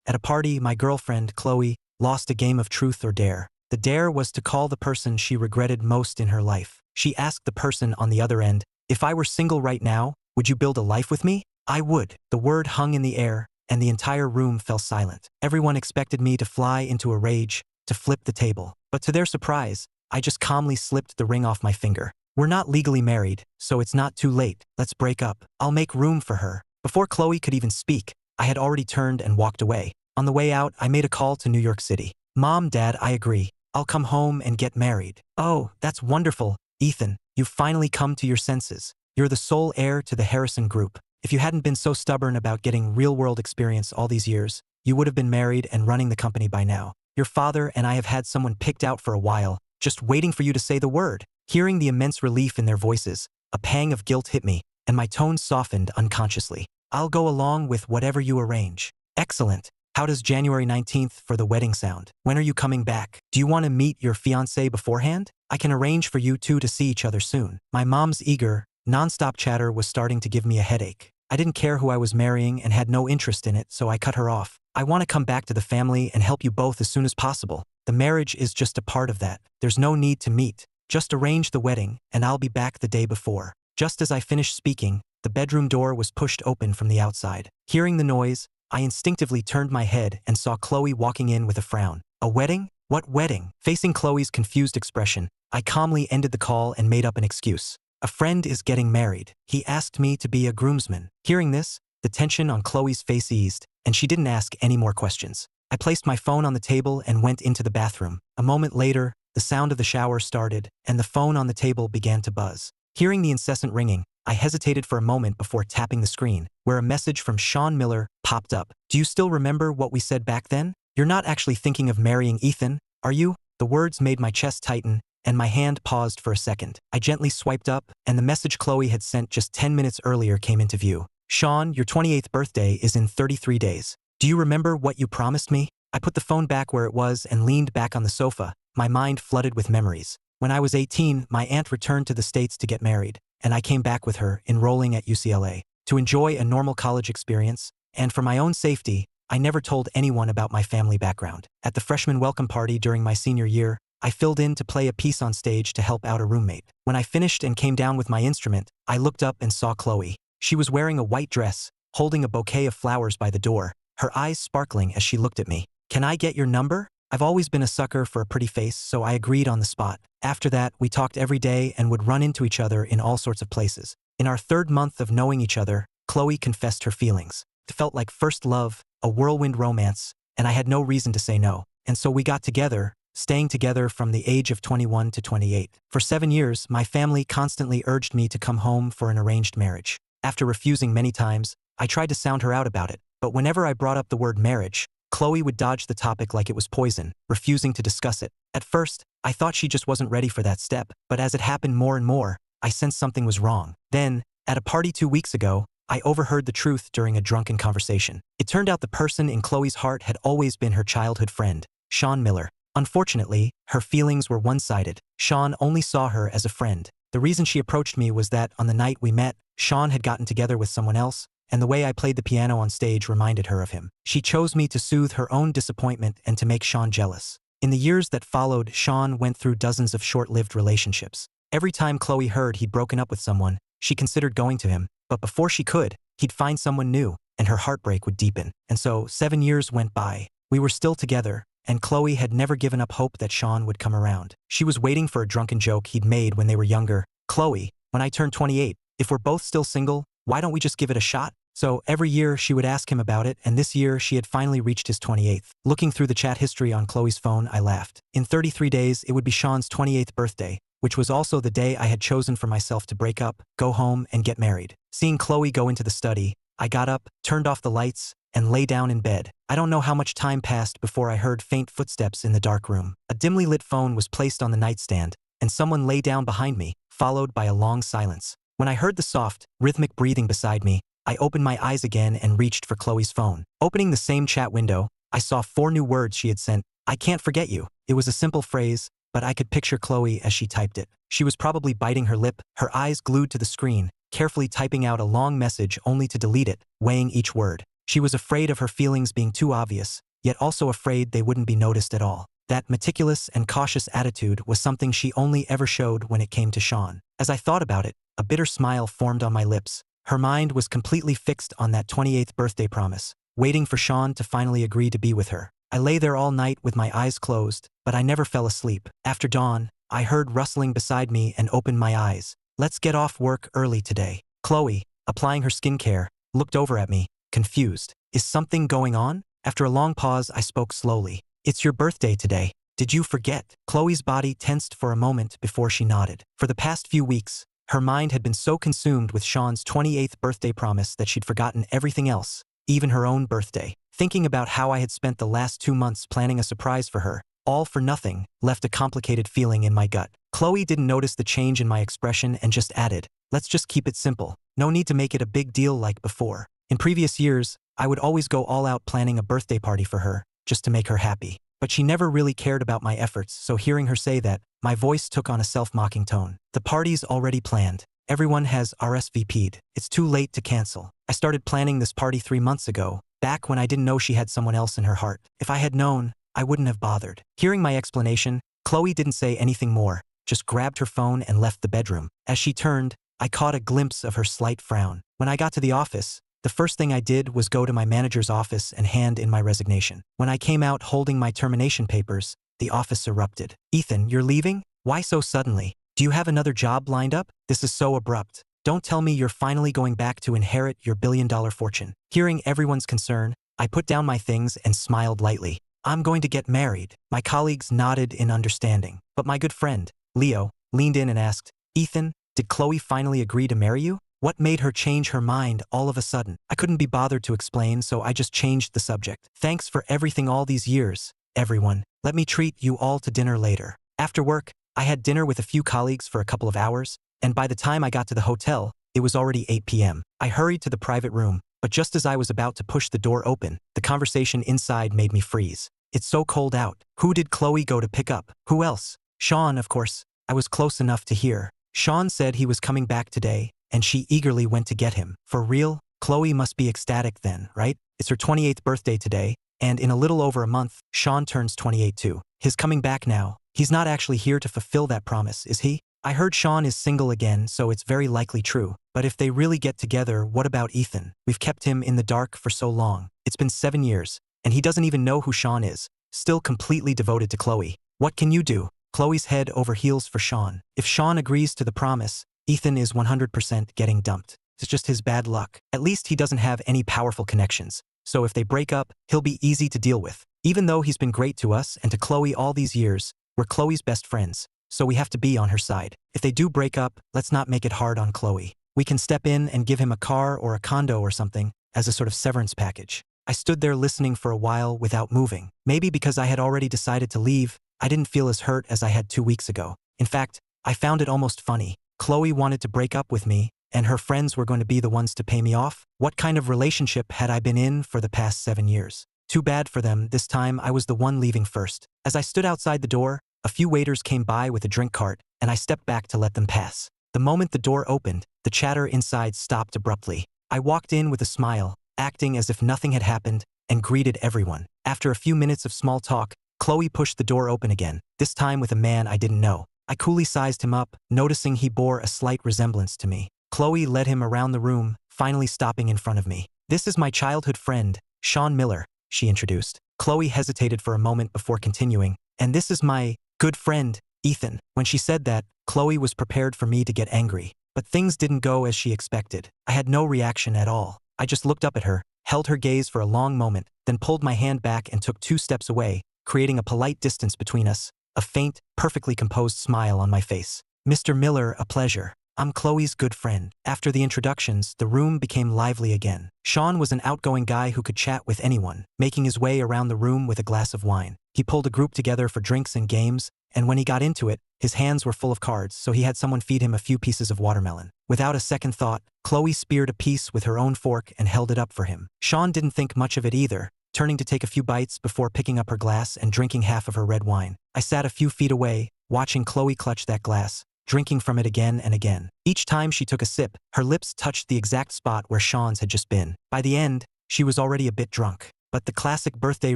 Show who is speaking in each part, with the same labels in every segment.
Speaker 1: At a party, my girlfriend, Chloe, lost a game of truth or dare. The dare was to call the person she regretted most in her life. She asked the person on the other end, "If I were single right now, would you build a life with me?" I would. The word hung in the air, and the entire room fell silent. Everyone expected me to fly into a rage, to flip the table. But to their surprise, I just calmly slipped the ring off my finger. "We're not legally married, so it's not too late. Let's break up. I'll make room for her." Before Chloe could even speak, I had already turned and walked away. On the way out, I made a call to New York City. "Mom, Dad, I agree. I'll come home and get married." "Oh, that's wonderful, Ethan. You've finally come to your senses. You're the sole heir to the Harrison Group. If you hadn't been so stubborn about getting real-world experience all these years, you would have been married and running the company by now. Your father and I have had someone picked out for a while, just waiting for you to say the word." Hearing the immense relief in their voices, a pang of guilt hit me, and my tone softened unconsciously. "I'll go along with whatever you arrange." "Excellent. How does January 19th for the wedding sound? When are you coming back? Do you want to meet your fiancé beforehand? I can arrange for you two to see each other soon." My mom's eager, non-stop chatter was starting to give me a headache. I didn't care who I was marrying and had no interest in it, so I cut her off. "I want to come back to the family and help you both as soon as possible. The marriage is just a part of that. There's no need to meet. Just arrange the wedding, and I'll be back the day before." Just as I finished speaking, the bedroom door was pushed open from the outside. Hearing the noise, I instinctively turned my head and saw Chloe walking in with a frown. "A wedding? What wedding?" Facing Chloe's confused expression, I calmly ended the call and made up an excuse. "A friend is getting married. He asked me to be a groomsman." Hearing this, the tension on Chloe's face eased, and she didn't ask any more questions. I placed my phone on the table and went into the bathroom. A moment later, the sound of the shower started, and the phone on the table began to buzz. Hearing the incessant ringing, I hesitated for a moment before tapping the screen, where a message from Sean Miller popped up. "Do you still remember what we said back then? You're not actually thinking of marrying Ethan, are you?" The words made my chest tighten, and my hand paused for a second. I gently swiped up, and the message Chloe had sent just 10 minutes earlier came into view. "Sean, your 28th birthday is in 33 days. Do you remember what you promised me?" I put the phone back where it was and leaned back on the sofa, my mind flooded with memories. When I was 18, my aunt returned to the States to get married, and I came back with her, enrolling at UCLA. To enjoy a normal college experience, and for my own safety, I never told anyone about my family background. At the freshman welcome party during my senior year, I filled in to play a piece on stage to help out a roommate. When I finished and came down with my instrument, I looked up and saw Chloe. She was wearing a white dress, holding a bouquet of flowers by the door, her eyes sparkling as she looked at me. "Can I get your number?" I've always been a sucker for a pretty face, so I agreed on the spot. After that, we talked every day and would run into each other in all sorts of places. In our 3rd month of knowing each other, Chloe confessed her feelings. It felt like first love, a whirlwind romance, and I had no reason to say no. And so we got together, staying together from the age of 21 to 28. For 7 years, my family constantly urged me to come home for an arranged marriage. After refusing many times, I tried to sound her out about it, but whenever I brought up the word marriage, Chloe would dodge the topic like it was poison, refusing to discuss it. At first, I thought she just wasn't ready for that step, but as it happened more and more, I sensed something was wrong. Then, at a party 2 weeks ago, I overheard the truth during a drunken conversation. It turned out the person in Chloe's heart had always been her childhood friend, Sean Miller. Unfortunately, her feelings were one-sided. Sean only saw her as a friend. The reason she approached me was that, on the night we met, Sean had gotten together with someone else, and the way I played the piano on stage reminded her of him. She chose me to soothe her own disappointment and to make Sean jealous. In the years that followed, Sean went through dozens of short-lived relationships. Every time Chloe heard he'd broken up with someone, she considered going to him, but before she could, he'd find someone new, and her heartbreak would deepen. And so, 7 years went by. We were still together, and Chloe had never given up hope that Sean would come around. She was waiting for a drunken joke he'd made when they were younger. "Chloe, when I turn 28, if we're both still single, why don't we just give it a shot?" So every year she would ask him about it, and this year she had finally reached his 28th. Looking through the chat history on Chloe's phone, I laughed. In 33 days, it would be Sean's 28th birthday, which was also the day I had chosen for myself to break up, go home, and get married. Seeing Chloe go into the study, I got up, turned off the lights, and lay down in bed. I don't know how much time passed before I heard faint footsteps in the dark room. A dimly lit phone was placed on the nightstand, and someone lay down behind me, followed by a long silence. When I heard the soft, rhythmic breathing beside me, I opened my eyes again and reached for Chloe's phone. Opening the same chat window, I saw 4 new words she had sent. "I can't forget you." It was a simple phrase, but I could picture Chloe as she typed it. She was probably biting her lip, her eyes glued to the screen, carefully typing out a long message only to delete it, weighing each word. She was afraid of her feelings being too obvious, yet also afraid they wouldn't be noticed at all. That meticulous and cautious attitude was something she only ever showed when it came to Sean. As I thought about it, a bitter smile formed on my lips. Her mind was completely fixed on that 28th birthday promise, waiting for Sean to finally agree to be with her. I lay there all night with my eyes closed, but I never fell asleep. After dawn, I heard rustling beside me and opened my eyes. "Let's get off work early today." Chloe, applying her skincare, looked over at me, confused. "Is something going on?" After a long pause, I spoke slowly. "It's your birthday today. Did you forget?" Chloe's body tensed for a moment before she nodded. For the past few weeks, her mind had been so consumed with Sean's 28th birthday promise that she'd forgotten everything else, even her own birthday. Thinking about how I had spent the last 2 months planning a surprise for her, all for nothing, left a complicated feeling in my gut. Chloe didn't notice the change in my expression and just added, "Let's just keep it simple. No need to make it a big deal like before." In previous years, I would always go all out planning a birthday party for her, just to make her happy. But she never really cared about my efforts, so hearing her say that, my voice took on a self-mocking tone. "The party's already planned. Everyone has RSVP'd. It's too late to cancel. I started planning this party 3 months ago, back when I didn't know she had someone else in her heart. If I had known, I wouldn't have bothered." Hearing my explanation, Chloe didn't say anything more, just grabbed her phone and left the bedroom. As she turned, I caught a glimpse of her slight frown. When I got to the office, the first thing I did was go to my manager's office and hand in my resignation. When I came out holding my termination papers, the office erupted. "Ethan, you're leaving? Why so suddenly? Do you have another job lined up? This is so abrupt. Don't tell me you're finally going back to inherit your billion-dollar fortune." Hearing everyone's concern, I put down my things and smiled lightly. "I'm going to get married." My colleagues nodded in understanding, but my good friend, Leo, leaned in and asked, "Ethan, did Chloe finally agree to marry you? What made her change her mind all of a sudden?" I couldn't be bothered to explain, so I just changed the subject. "Thanks for everything all these years, everyone. Let me treat you all to dinner later." After work, I had dinner with a few colleagues for a couple of hours, and by the time I got to the hotel, it was already 8 p.m. I hurried to the private room, but just as I was about to push the door open, the conversation inside made me freeze. "It's so cold out. Who did Chloe go to pick up?" "Who else?" "Sean, of course." I was close enough to hear. "Sean said he was coming back today, and she eagerly went to get him." "For real? Chloe must be ecstatic then, right? It's her 28th birthday today, and in a little over a month, Sean turns 28 too. He's coming back now. He's not actually here to fulfill that promise, is he?" "I heard Sean is single again, so it's very likely true. But if they really get together, what about Ethan? We've kept him in the dark for so long. It's been 7 years, and he doesn't even know who Sean is. Still completely devoted to Chloe. What can you do?" Chloe's head over heels for Sean. "If Sean agrees to the promise, Ethan is 100% getting dumped. It's just his bad luck. At least he doesn't have any powerful connections. So if they break up, he'll be easy to deal with. Even though he's been great to us and to Chloe all these years, we're Chloe's best friends, so we have to be on her side. If they do break up, let's not make it hard on Chloe. We can step in and give him a car or a condo or something as a sort of severance package." I stood there listening for a while without moving. Maybe because I had already decided to leave, I didn't feel as hurt as I had 2 weeks ago. In fact, I found it almost funny. Chloe wanted to break up with me, and her friends were going to be the ones to pay me off? What kind of relationship had I been in for the past 7 years? Too bad for them, this time I was the one leaving first. As I stood outside the door, a few waiters came by with a drink cart, and I stepped back to let them pass. The moment the door opened, the chatter inside stopped abruptly. I walked in with a smile, acting as if nothing had happened, and greeted everyone. After a few minutes of small talk, Chloe pushed the door open again, this time with a man I didn't know. I coolly sized him up, noticing he bore a slight resemblance to me. Chloe led him around the room, finally stopping in front of me. "This is my childhood friend, Sean Miller," she introduced. Chloe hesitated for a moment before continuing, "And this is my good friend, Ethan." When she said that, Chloe was prepared for me to get angry. But things didn't go as she expected. I had no reaction at all. I just looked up at her, held her gaze for a long moment, then pulled my hand back and took 2 steps away, creating a polite distance between us, a faint, perfectly composed smile on my face. "Mr. Miller, a pleasure. I'm Chloe's good friend." After the introductions, the room became lively again. Sean was an outgoing guy who could chat with anyone, making his way around the room with a glass of wine. He pulled a group together for drinks and games, and when he got into it, his hands were full of cards, so he had someone feed him a few pieces of watermelon. Without a second thought, Chloe speared a piece with her own fork and held it up for him. Sean didn't think much of it either, turning to take a few bites before picking up her glass and drinking half of her red wine. I sat a few feet away, watching Chloe clutch that glass, drinking from it again and again. Each time she took a sip, her lips touched the exact spot where Sean's had just been. By the end, she was already a bit drunk. But the classic birthday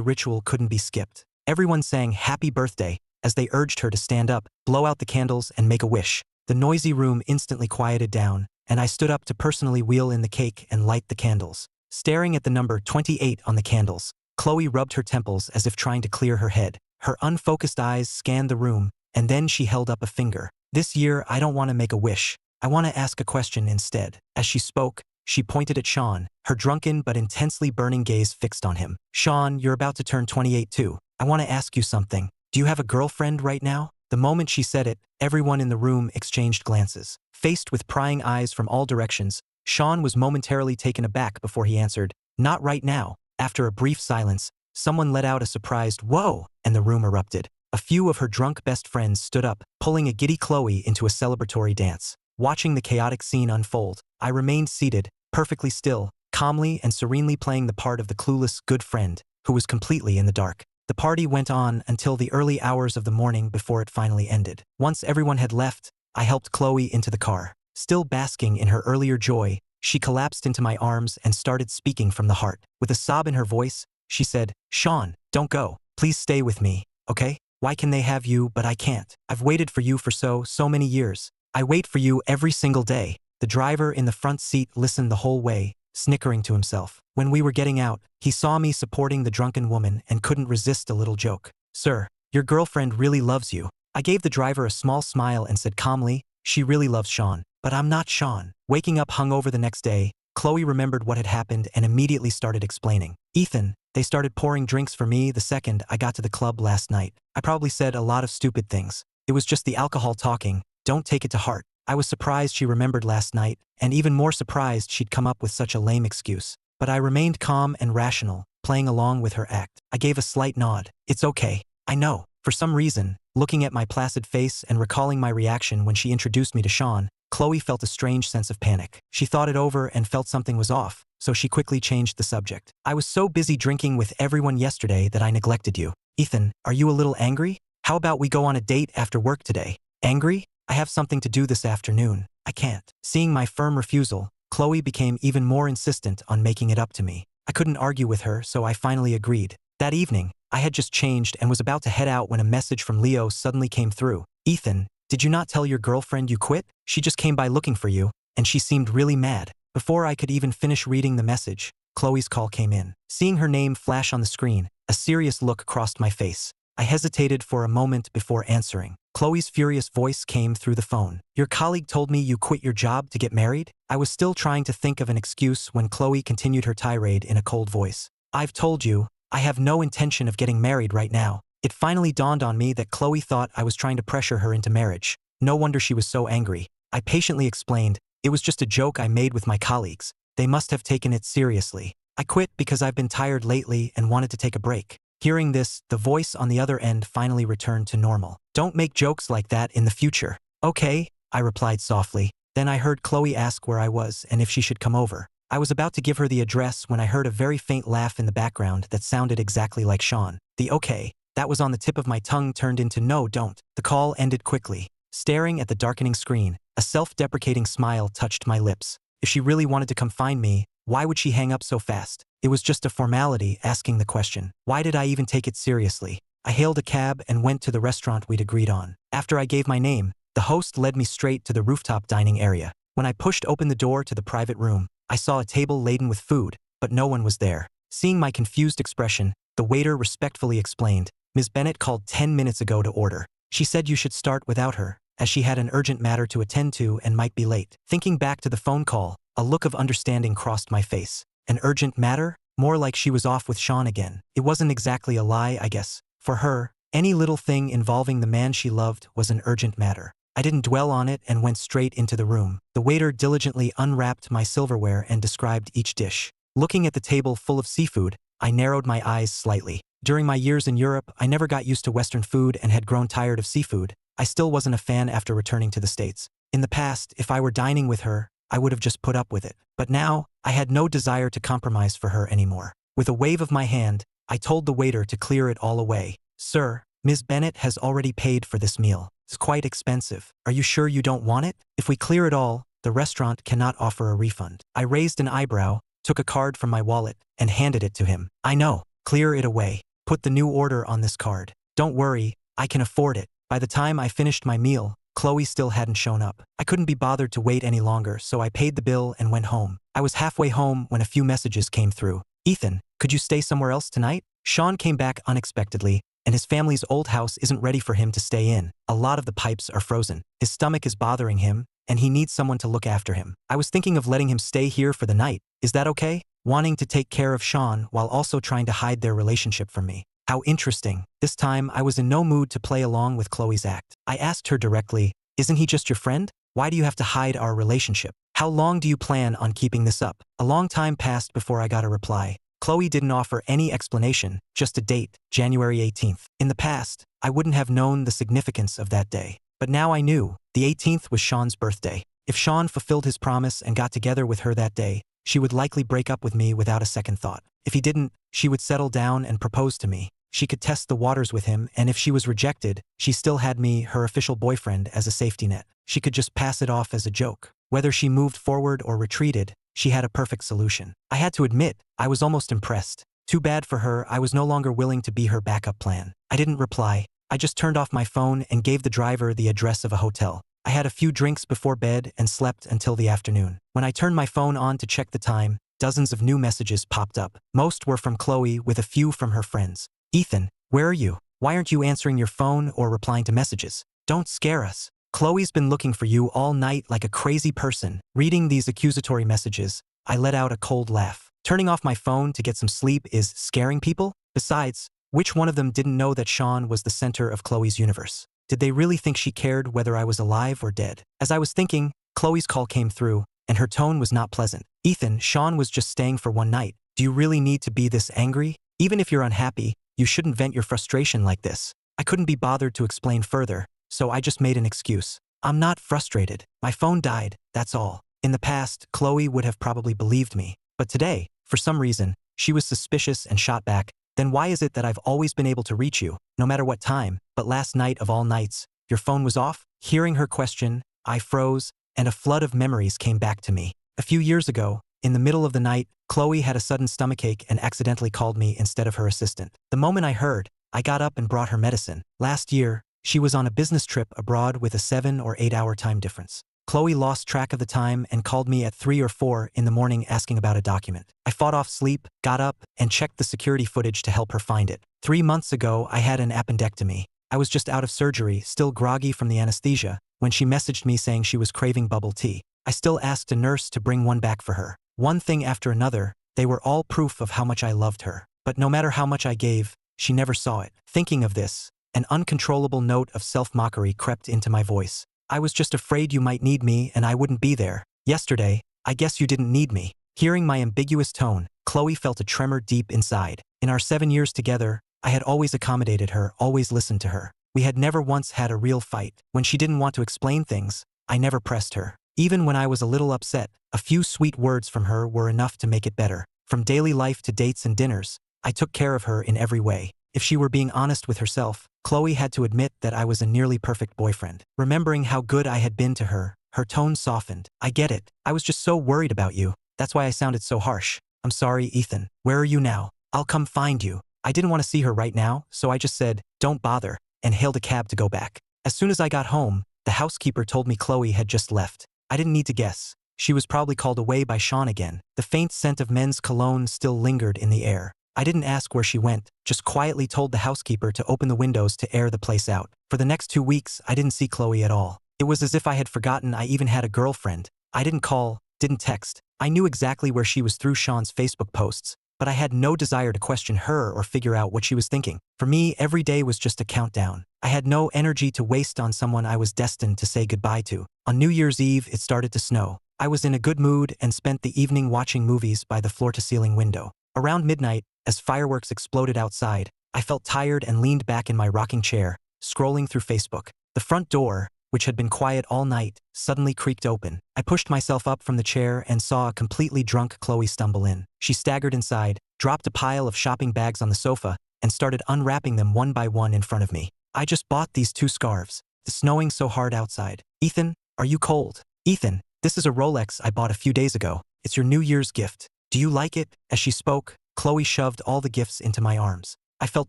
Speaker 1: ritual couldn't be skipped. Everyone sang happy birthday as they urged her to stand up, blow out the candles, and make a wish. The noisy room instantly quieted down, and I stood up to personally wheel in the cake and light the candles. Staring at the number 28 on the candles, Chloe rubbed her temples as if trying to clear her head. Her unfocused eyes scanned the room, and then she held up a finger. This year, I don't want to make a wish. I want to ask a question instead. As she spoke, she pointed at Sean, her drunken but intensely burning gaze fixed on him. Sean, you're about to turn 28 too. I want to ask you something. Do you have a girlfriend right now? The moment she said it, everyone in the room exchanged glances. Faced with prying eyes from all directions, Sean was momentarily taken aback before he answered, not right now. After a brief silence, someone let out a surprised whoa, and the room erupted. A few of her drunk best friends stood up, pulling a giddy Chloe into a celebratory dance. Watching the chaotic scene unfold, I remained seated, perfectly still, calmly and serenely playing the part of the clueless good friend, who was completely in the dark. The party went on until the early hours of the morning before it finally ended. Once everyone had left, I helped Chloe into the car. Still basking in her earlier joy, she collapsed into my arms and started speaking from the heart. With a sob in her voice, she said, Sean, don't go. Please stay with me, okay? Why can they have you but I can't? I've waited for you for so many years. I wait for you every single day. The driver in the front seat listened the whole way, snickering to himself. When we were getting out, he saw me supporting the drunken woman and couldn't resist a little joke. Sir, your girlfriend really loves you. I gave the driver a small smile and said calmly, she really loves Sean. But I'm not Sean. Waking up hungover the next day, Chloe remembered what had happened and immediately started explaining. Ethan, they started pouring drinks for me the second I got to the club last night. I probably said a lot of stupid things. It was just the alcohol talking. Don't take it to heart. I was surprised she remembered last night, and even more surprised she'd come up with such a lame excuse. But I remained calm and rational, playing along with her act. I gave a slight nod. It's okay. I know. For some reason, looking at my placid face and recalling my reaction when she introduced me to Sean, Chloe felt a strange sense of panic. She thought it over and felt something was off, so she quickly changed the subject. I was so busy drinking with everyone yesterday that I neglected you. Ethan, are you a little angry? How about we go on a date after work today? Angry? I have something to do this afternoon. I can't. Seeing my firm refusal, Chloe became even more insistent on making it up to me. I couldn't argue with her, so I finally agreed. That evening, I had just changed and was about to head out when a message from Leo suddenly came through. Ethan, did you not tell your girlfriend you quit? She just came by looking for you, and she seemed really mad. Before I could even finish reading the message, Chloe's call came in. Seeing her name flash on the screen, a serious look crossed my face. I hesitated for a moment before answering. Chloe's furious voice came through the phone. Your colleague told me you quit your job to get married? I was still trying to think of an excuse when Chloe continued her tirade in a cold voice. I've told you, I have no intention of getting married right now. It finally dawned on me that Chloe thought I was trying to pressure her into marriage. No wonder she was so angry. I patiently explained, it was just a joke I made with my colleagues. They must have taken it seriously. I quit because I've been tired lately and wanted to take a break. Hearing this, the voice on the other end finally returned to normal. Don't make jokes like that in the future. Okay, I replied softly. Then I heard Chloe ask where I was and if she should come over. I was about to give her the address when I heard a very faint laugh in the background that sounded exactly like Sean. The okay, that was on the tip of my tongue turned into no, don't. The call ended quickly. Staring at the darkening screen, a self-deprecating smile touched my lips. If she really wanted to come find me, why would she hang up so fast? It was just a formality asking the question. Why did I even take it seriously? I hailed a cab and went to the restaurant we'd agreed on. After I gave my name, the host led me straight to the rooftop dining area. When I pushed open the door to the private room, I saw a table laden with food, but no one was there. Seeing my confused expression, the waiter respectfully explained, Ms. Bennett called 10 minutes ago to order. She said you should start without her, as she had an urgent matter to attend to and might be late. Thinking back to the phone call, a look of understanding crossed my face. An urgent matter? More like she was off with Sean again. It wasn't exactly a lie, I guess. For her, any little thing involving the man she loved was an urgent matter. I didn't dwell on it and went straight into the room. The waiter diligently unwrapped my silverware and described each dish. Looking at the table full of seafood, I narrowed my eyes slightly. During my years in Europe, I never got used to Western food and had grown tired of seafood. I still wasn't a fan after returning to the States. In the past, if I were dining with her, I would have just put up with it. But now, I had no desire to compromise for her anymore. With a wave of my hand, I told the waiter to clear it all away. Sir, Ms. Bennett has already paid for this meal. It's quite expensive. Are you sure you don't want it? If we clear it all, the restaurant cannot offer a refund. I raised an eyebrow, took a card from my wallet, and handed it to him. I know. Clear it away. Put the new order on this card. Don't worry, I can afford it. By the time I finished my meal, Chloe still hadn't shown up. I couldn't be bothered to wait any longer, so I paid the bill and went home. I was halfway home when a few messages came through. Ethan, could you stay somewhere else tonight? Sean came back unexpectedly, and his family's old house isn't ready for him to stay in. A lot of the pipes are frozen. His stomach is bothering him, and he needs someone to look after him. I was thinking of letting him stay here for the night. Is that okay? Wanting to take care of Sean while also trying to hide their relationship from me. How interesting. This time, I was in no mood to play along with Chloe's act. I asked her directly, isn't he just your friend? Why do you have to hide our relationship? How long do you plan on keeping this up? A long time passed before I got a reply. Chloe didn't offer any explanation, just a date, January 18th. In the past, I wouldn't have known the significance of that day. But now I knew. The 18th was Sean's birthday. If Sean fulfilled his promise and got together with her that day, she would likely break up with me without a second thought. If he didn't, she would settle down and propose to me. She could test the waters with him, and if she was rejected, she still had me, her official boyfriend, as a safety net. She could just pass it off as a joke. Whether she moved forward or retreated, she had a perfect solution. I had to admit, I was almost impressed. Too bad for her, I was no longer willing to be her backup plan. I didn't reply. I just turned off my phone and gave the driver the address of a hotel. I had a few drinks before bed and slept until the afternoon. When I turned my phone on to check the time, dozens of new messages popped up. Most were from Chloe, with a few from her friends. Ethan, where are you? Why aren't you answering your phone or replying to messages? Don't scare us. Chloe's been looking for you all night like a crazy person. Reading these accusatory messages, I let out a cold laugh. Turning off my phone to get some sleep is scaring people? Besides, which one of them didn't know that Sean was the center of Chloe's universe? Did they really think she cared whether I was alive or dead? As I was thinking, Chloe's call came through, and her tone was not pleasant. Ethan, Sean was just staying for one night. Do you really need to be this angry? Even if you're unhappy, you shouldn't vent your frustration like this. I couldn't be bothered to explain further, so I just made an excuse. I'm not frustrated. My phone died, that's all. In the past, Chloe would have probably believed me. But today, for some reason, she was suspicious and shot back. Then why is it that I've always been able to reach you, no matter what time, but last night of all nights, your phone was off? Hearing her question, I froze, and a flood of memories came back to me. A few years ago, in the middle of the night, Chloe had a sudden stomachache and accidentally called me instead of her assistant. The moment I heard, I got up and brought her medicine. Last year, she was on a business trip abroad with a 7 or 8 hour time difference. Chloe lost track of the time and called me at 3 or 4 in the morning asking about a document. I fought off sleep, got up, and checked the security footage to help her find it. 3 months ago, I had an appendectomy. I was just out of surgery, still groggy from the anesthesia, when she messaged me saying she was craving bubble tea. I still asked a nurse to bring one back for her. One thing after another, they were all proof of how much I loved her. But no matter how much I gave, she never saw it. Thinking of this, an uncontrollable note of self-mockery crept into my voice. I was just afraid you might need me and I wouldn't be there. Yesterday, I guess you didn't need me. Hearing my ambiguous tone, Chloe felt a tremor deep inside. In our 7 years together, I had always accommodated her, always listened to her. We had never once had a real fight. When she didn't want to explain things, I never pressed her. Even when I was a little upset, a few sweet words from her were enough to make it better. From daily life to dates and dinners, I took care of her in every way. If she were being honest with herself, Chloe had to admit that I was a nearly perfect boyfriend. Remembering how good I had been to her, her tone softened. I get it. I was just so worried about you. That's why I sounded so harsh. I'm sorry, Ethan. Where are you now? I'll come find you. I didn't want to see her right now, so I just said, don't bother, and hailed a cab to go back. As soon as I got home, the housekeeper told me Chloe had just left. I didn't need to guess. She was probably called away by Sean again. The faint scent of men's cologne still lingered in the air. I didn't ask where she went, just quietly told the housekeeper to open the windows to air the place out. For the next 2 weeks, I didn't see Chloe at all. It was as if I had forgotten I even had a girlfriend. I didn't call, didn't text. I knew exactly where she was through Sean's Facebook posts, but I had no desire to question her or figure out what she was thinking. For me, every day was just a countdown. I had no energy to waste on someone I was destined to say goodbye to. On New Year's Eve, it started to snow. I was in a good mood and spent the evening watching movies by the floor-to-ceiling window. Around midnight, as fireworks exploded outside, I felt tired and leaned back in my rocking chair, scrolling through Facebook. The front door, which had been quiet all night, suddenly creaked open. I pushed myself up from the chair and saw a completely drunk Chloe stumble in. She staggered inside, dropped a pile of shopping bags on the sofa, and started unwrapping them one by one in front of me. I just bought these 2 scarves. It's snowing so hard outside. Ethan, are you cold? Ethan, this is a Rolex I bought a few days ago. It's your New Year's gift. Do you like it? As she spoke, Chloe shoved all the gifts into my arms. I felt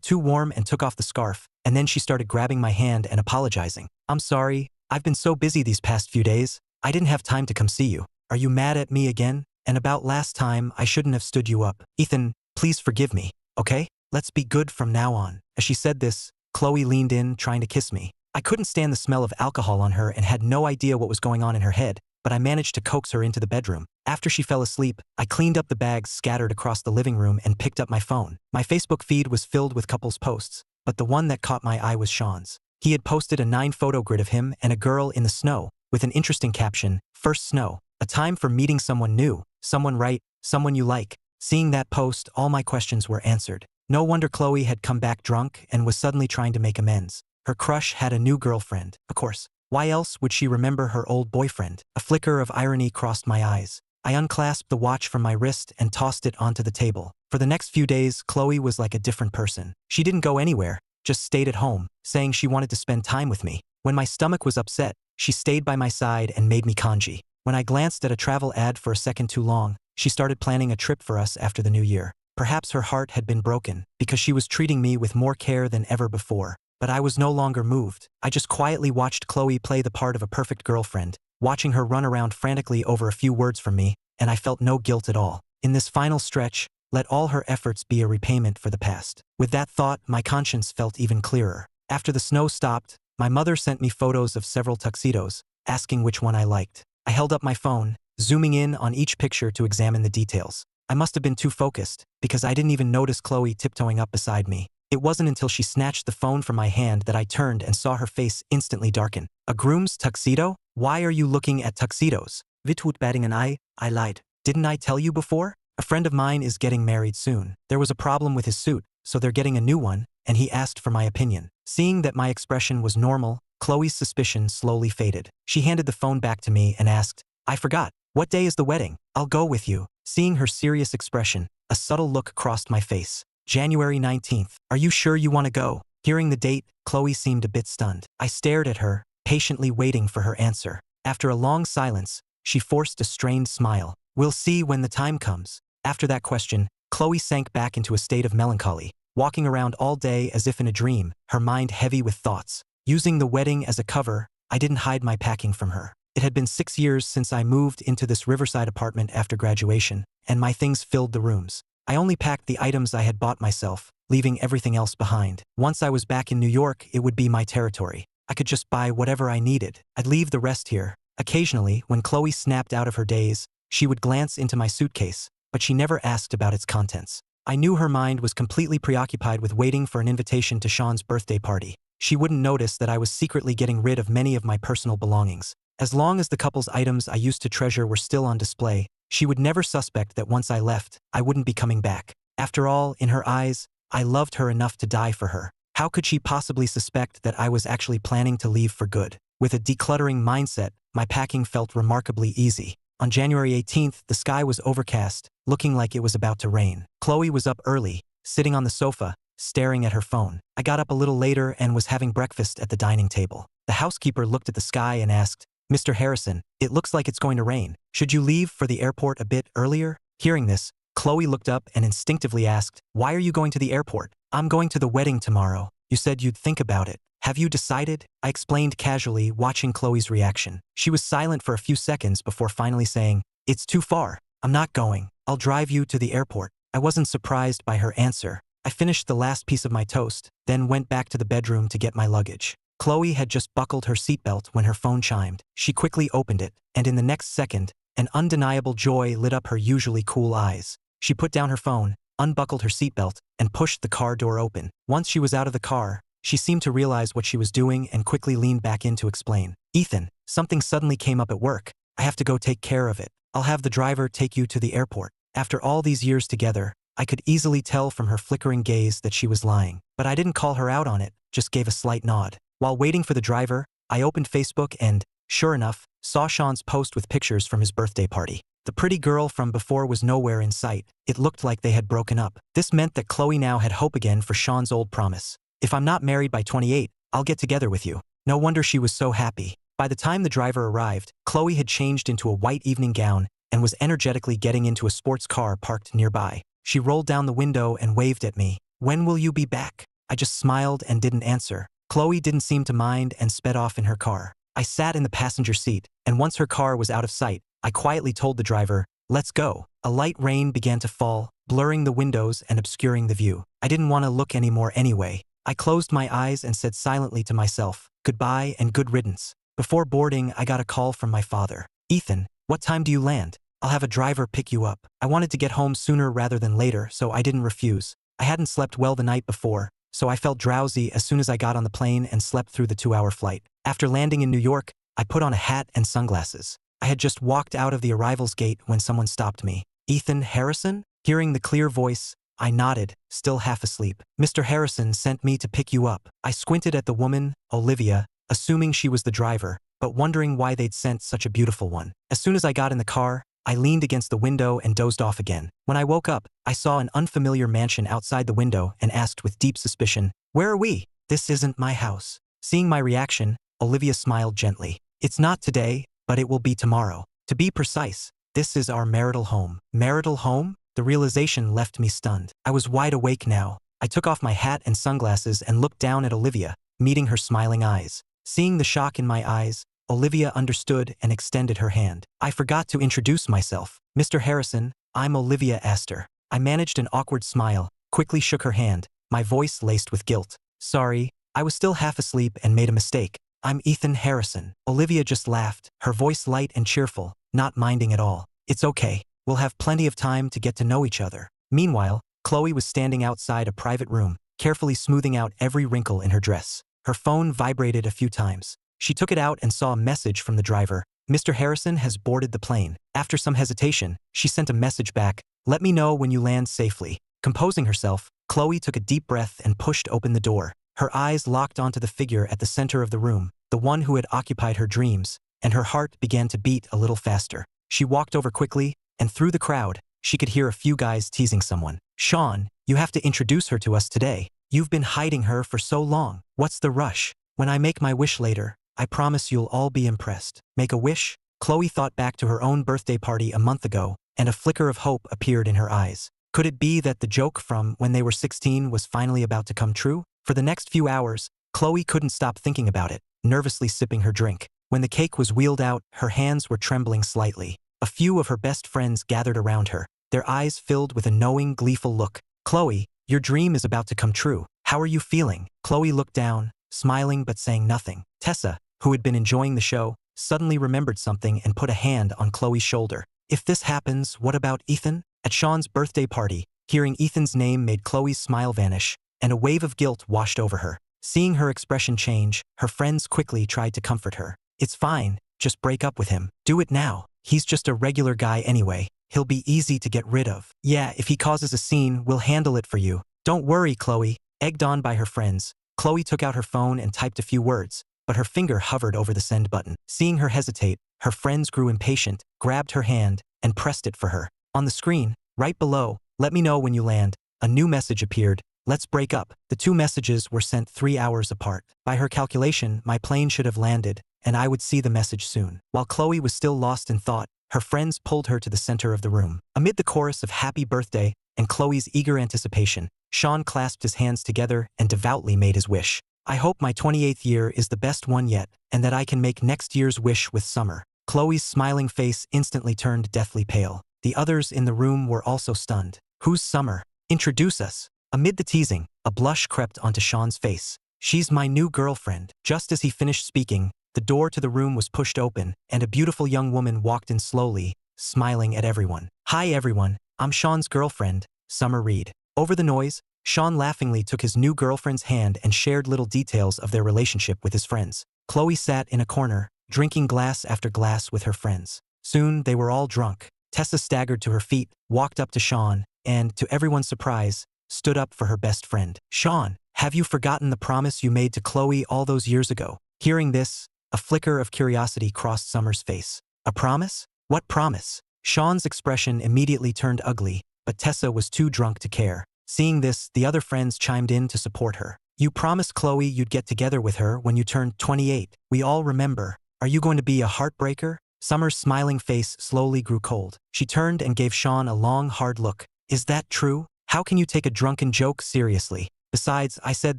Speaker 1: too warm and took off the scarf, and then she started grabbing my hand and apologizing. I'm sorry, I've been so busy these past few days, I didn't have time to come see you. Are you mad at me again? And about last time, I shouldn't have stood you up. Ethan, please forgive me, okay? Let's be good from now on. As she said this, Chloe leaned in, trying to kiss me. I couldn't stand the smell of alcohol on her and had no idea what was going on in her head, but I managed to coax her into the bedroom. After she fell asleep, I cleaned up the bags scattered across the living room and picked up my phone. My Facebook feed was filled with couples posts, but the one that caught my eye was Sean's. He had posted a 9-photo grid of him and a girl in the snow, with an interesting caption, "First snow, a time for meeting someone new, someone right, someone you like." Seeing that post, all my questions were answered. No wonder Chloe had come back drunk and was suddenly trying to make amends. Her crush had a new girlfriend, of course. Why else would she remember her old boyfriend? A flicker of irony crossed my eyes. I unclasped the watch from my wrist and tossed it onto the table. For the next few days, Chloe was like a different person. She didn't go anywhere, just stayed at home, saying she wanted to spend time with me. When my stomach was upset, she stayed by my side and made me congee. When I glanced at a travel ad for a second too long, she started planning a trip for us after the new year. Perhaps her heart had been broken, because she was treating me with more care than ever before. But I was no longer moved. I just quietly watched Chloe play the part of a perfect girlfriend, watching her run around frantically over a few words from me, and I felt no guilt at all. In this final stretch, let all her efforts be a repayment for the past. With that thought, my conscience felt even clearer. After the snow stopped, my mother sent me photos of several tuxedos, asking which one I liked. I held up my phone, zooming in on each picture to examine the details. I must have been too focused, because I didn't even notice Chloe tiptoeing up beside me. It wasn't until she snatched the phone from my hand that I turned and saw her face instantly darken. A groom's tuxedo? Why are you looking at tuxedos? Vitwood batting an eye, I lied. Didn't I tell you before? A friend of mine is getting married soon. There was a problem with his suit, so they're getting a new one, and he asked for my opinion. Seeing that my expression was normal, Chloe's suspicion slowly faded. She handed the phone back to me and asked, I forgot. What day is the wedding? I'll go with you. Seeing her serious expression, a subtle look crossed my face. January 19th. Are you sure you want to go? Hearing the date, Chloe seemed a bit stunned. I stared at her, patiently waiting for her answer. After a long silence, she forced a strained smile. We'll see when the time comes. After that question, Chloe sank back into a state of melancholy, walking around all day as if in a dream, her mind heavy with thoughts. Using the wedding as a cover, I didn't hide my packing from her. It had been 6 years since I moved into this riverside apartment after graduation, and my things filled the rooms. I only packed the items I had bought myself, leaving everything else behind. Once I was back in New York, it would be my territory. I could just buy whatever I needed. I'd leave the rest here. Occasionally, when Chloe snapped out of her daze, she would glance into my suitcase, but she never asked about its contents. I knew her mind was completely preoccupied with waiting for an invitation to Sean's birthday party. She wouldn't notice that I was secretly getting rid of many of my personal belongings. As long as the couple's items I used to treasure were still on display, she would never suspect that once I left, I wouldn't be coming back. After all, in her eyes, I loved her enough to die for her. How could she possibly suspect that I was actually planning to leave for good? With a decluttering mindset, my packing felt remarkably easy. On January 18th, the sky was overcast, looking like it was about to rain. Chloe was up early, sitting on the sofa, staring at her phone. I got up a little later and was having breakfast at the dining table. The housekeeper looked at the sky and asked, Mr. Harrison, it looks like it's going to rain. Should you leave for the airport a bit earlier? Hearing this, Chloe looked up and instinctively asked, Why are you going to the airport? I'm going to the wedding tomorrow. You said you'd think about it. Have you decided? I explained casually, watching Chloe's reaction. She was silent for a few seconds before finally saying, It's too far. I'm not going. I'll drive you to the airport. I wasn't surprised by her answer. I finished the last piece of my toast, then went back to the bedroom to get my luggage. Chloe had just buckled her seatbelt when her phone chimed. She quickly opened it, and in the next second, an undeniable joy lit up her usually cool eyes. She put down her phone, unbuckled her seatbelt, and pushed the car door open. Once she was out of the car, she seemed to realize what she was doing and quickly leaned back in to explain. Ethan, something suddenly came up at work. I have to go take care of it. I'll have the driver take you to the airport. After all these years together, I could easily tell from her flickering gaze that she was lying. But I didn't call her out on it, just gave a slight nod. While waiting for the driver, I opened Facebook and, sure enough, saw Sean's post with pictures from his birthday party. The pretty girl from before was nowhere in sight. It looked like they had broken up. This meant that Chloe now had hope again for Sean's old promise. If I'm not married by 28, I'll get together with you. No wonder she was so happy. By the time the driver arrived, Chloe had changed into a white evening gown and was energetically getting into a sports car parked nearby. She rolled down the window and waved at me. "When will you be back?" I just smiled and didn't answer. Chloe didn't seem to mind and sped off in her car. I sat in the passenger seat, and once her car was out of sight, I quietly told the driver, "Let's go." A light rain began to fall, blurring the windows and obscuring the view. I didn't want to look anymore anyway. I closed my eyes and said silently to myself, "Goodbye and good riddance." Before boarding, I got a call from my father. "Ethan, what time do you land? I'll have a driver pick you up." I wanted to get home sooner rather than later, so I didn't refuse. I hadn't slept well the night before, so I felt drowsy as soon as I got on the plane and slept through the 2-hour flight. After landing in New York, I put on a hat and sunglasses. I had just walked out of the arrivals gate when someone stopped me. "Ethan Harrison?" Hearing the clear voice, I nodded, still half asleep. "Mr. Harrison sent me to pick you up." I squinted at the woman, Olivia, assuming she was the driver, but wondering why they'd sent such a beautiful one. As soon as I got in the car, I leaned against the window and dozed off again. When I woke up, I saw an unfamiliar mansion outside the window and asked with deep suspicion, "Where are we?" "This isn't my house." Seeing my reaction, Olivia smiled gently. "It's not today, but it will be tomorrow. To be precise, this is our marital home." Marital home? The realization left me stunned. I was wide awake now. I took off my hat and sunglasses and looked down at Olivia, meeting her smiling eyes. Seeing the shock in my eyes, Olivia understood and extended her hand. I forgot to introduce myself. "Mr. Harrison, I'm Olivia Astor." I managed an awkward smile, quickly shook her hand, my voice laced with guilt. "Sorry, I was still half asleep and made a mistake. I'm Ethan Harrison." Olivia just laughed, her voice light and cheerful, not minding at all. "It's okay. We'll have plenty of time to get to know each other." Meanwhile, Chloe was standing outside a private room, carefully smoothing out every wrinkle in her dress. Her phone vibrated a few times. She took it out and saw a message from the driver. "Mr. Harrison has boarded the plane." After some hesitation, she sent a message back, "Let me know when you land safely." Composing herself, Chloe took a deep breath and pushed open the door. Her eyes locked onto the figure at the center of the room, the one who had occupied her dreams, and her heart began to beat a little faster. She walked over quickly, and through the crowd, she could hear a few guys teasing someone. "Sean, you have to introduce her to us today. You've been hiding her for so long. What's the rush? When I make my wish later, I promise you'll all be impressed." Make a wish? Chloe thought back to her own birthday party a month ago, and a flicker of hope appeared in her eyes. Could it be that the joke from when they were 16 was finally about to come true? For the next few hours, Chloe couldn't stop thinking about it, nervously sipping her drink. When the cake was wheeled out, her hands were trembling slightly. A few of her best friends gathered around her, their eyes filled with a knowing, gleeful look. "Chloe, your dream is about to come true. How are you feeling?" Chloe looked down, smiling but saying nothing. Tessa, who had been enjoying the show, suddenly remembered something and put a hand on Chloe's shoulder. "If this happens, what about Ethan?" At Sean's birthday party, hearing Ethan's name made Chloe's smile vanish, and a wave of guilt washed over her. Seeing her expression change, her friends quickly tried to comfort her. "It's fine, just break up with him. Do it now. He's just a regular guy anyway. He'll be easy to get rid of. Yeah, if he causes a scene, we'll handle it for you. Don't worry, Chloe." Egged on by her friends, Chloe took out her phone and typed a few words, but her finger hovered over the send button. Seeing her hesitate, her friends grew impatient, grabbed her hand, and pressed it for her. On the screen, right below, "Let me know when you land," a new message appeared. "Let's break up." The two messages were sent 3 hours apart. By her calculation, my plane should have landed, and I would see the message soon. While Chloe was still lost in thought, her friends pulled her to the center of the room. Amid the chorus of happy birthday and Chloe's eager anticipation, Sean clasped his hands together and devoutly made his wish. "I hope my 28th year is the best one yet, and that I can make next year's wish with summer." Chloe's smiling face instantly turned deathly pale. The others in the room were also stunned. "Who's Summer? Introduce us." Amid the teasing, a blush crept onto Sean's face. "She's my new girlfriend." Just as he finished speaking, the door to the room was pushed open, and a beautiful young woman walked in slowly, smiling at everyone. "Hi everyone, I'm Sean's girlfriend, Summer Reed." Over the noise, Sean laughingly took his new girlfriend's hand and shared little details of their relationship with his friends. Chloe sat in a corner, drinking glass after glass with her friends. Soon they were all drunk. Tessa staggered to her feet, walked up to Sean, and, to everyone's surprise, stood up for her best friend. "Sean, have you forgotten the promise you made to Chloe all those years ago?" Hearing this, a flicker of curiosity crossed Summer's face. "A promise? What promise?" Sean's expression immediately turned ugly, but Tessa was too drunk to care. Seeing this, the other friends chimed in to support her. "You promised Chloe you'd get together with her when you turned 28. We all remember. Are you going to be a heartbreaker?" Summer's smiling face slowly grew cold. She turned and gave Sean a long, hard look. Is that true? How can you take a drunken joke seriously? Besides, I said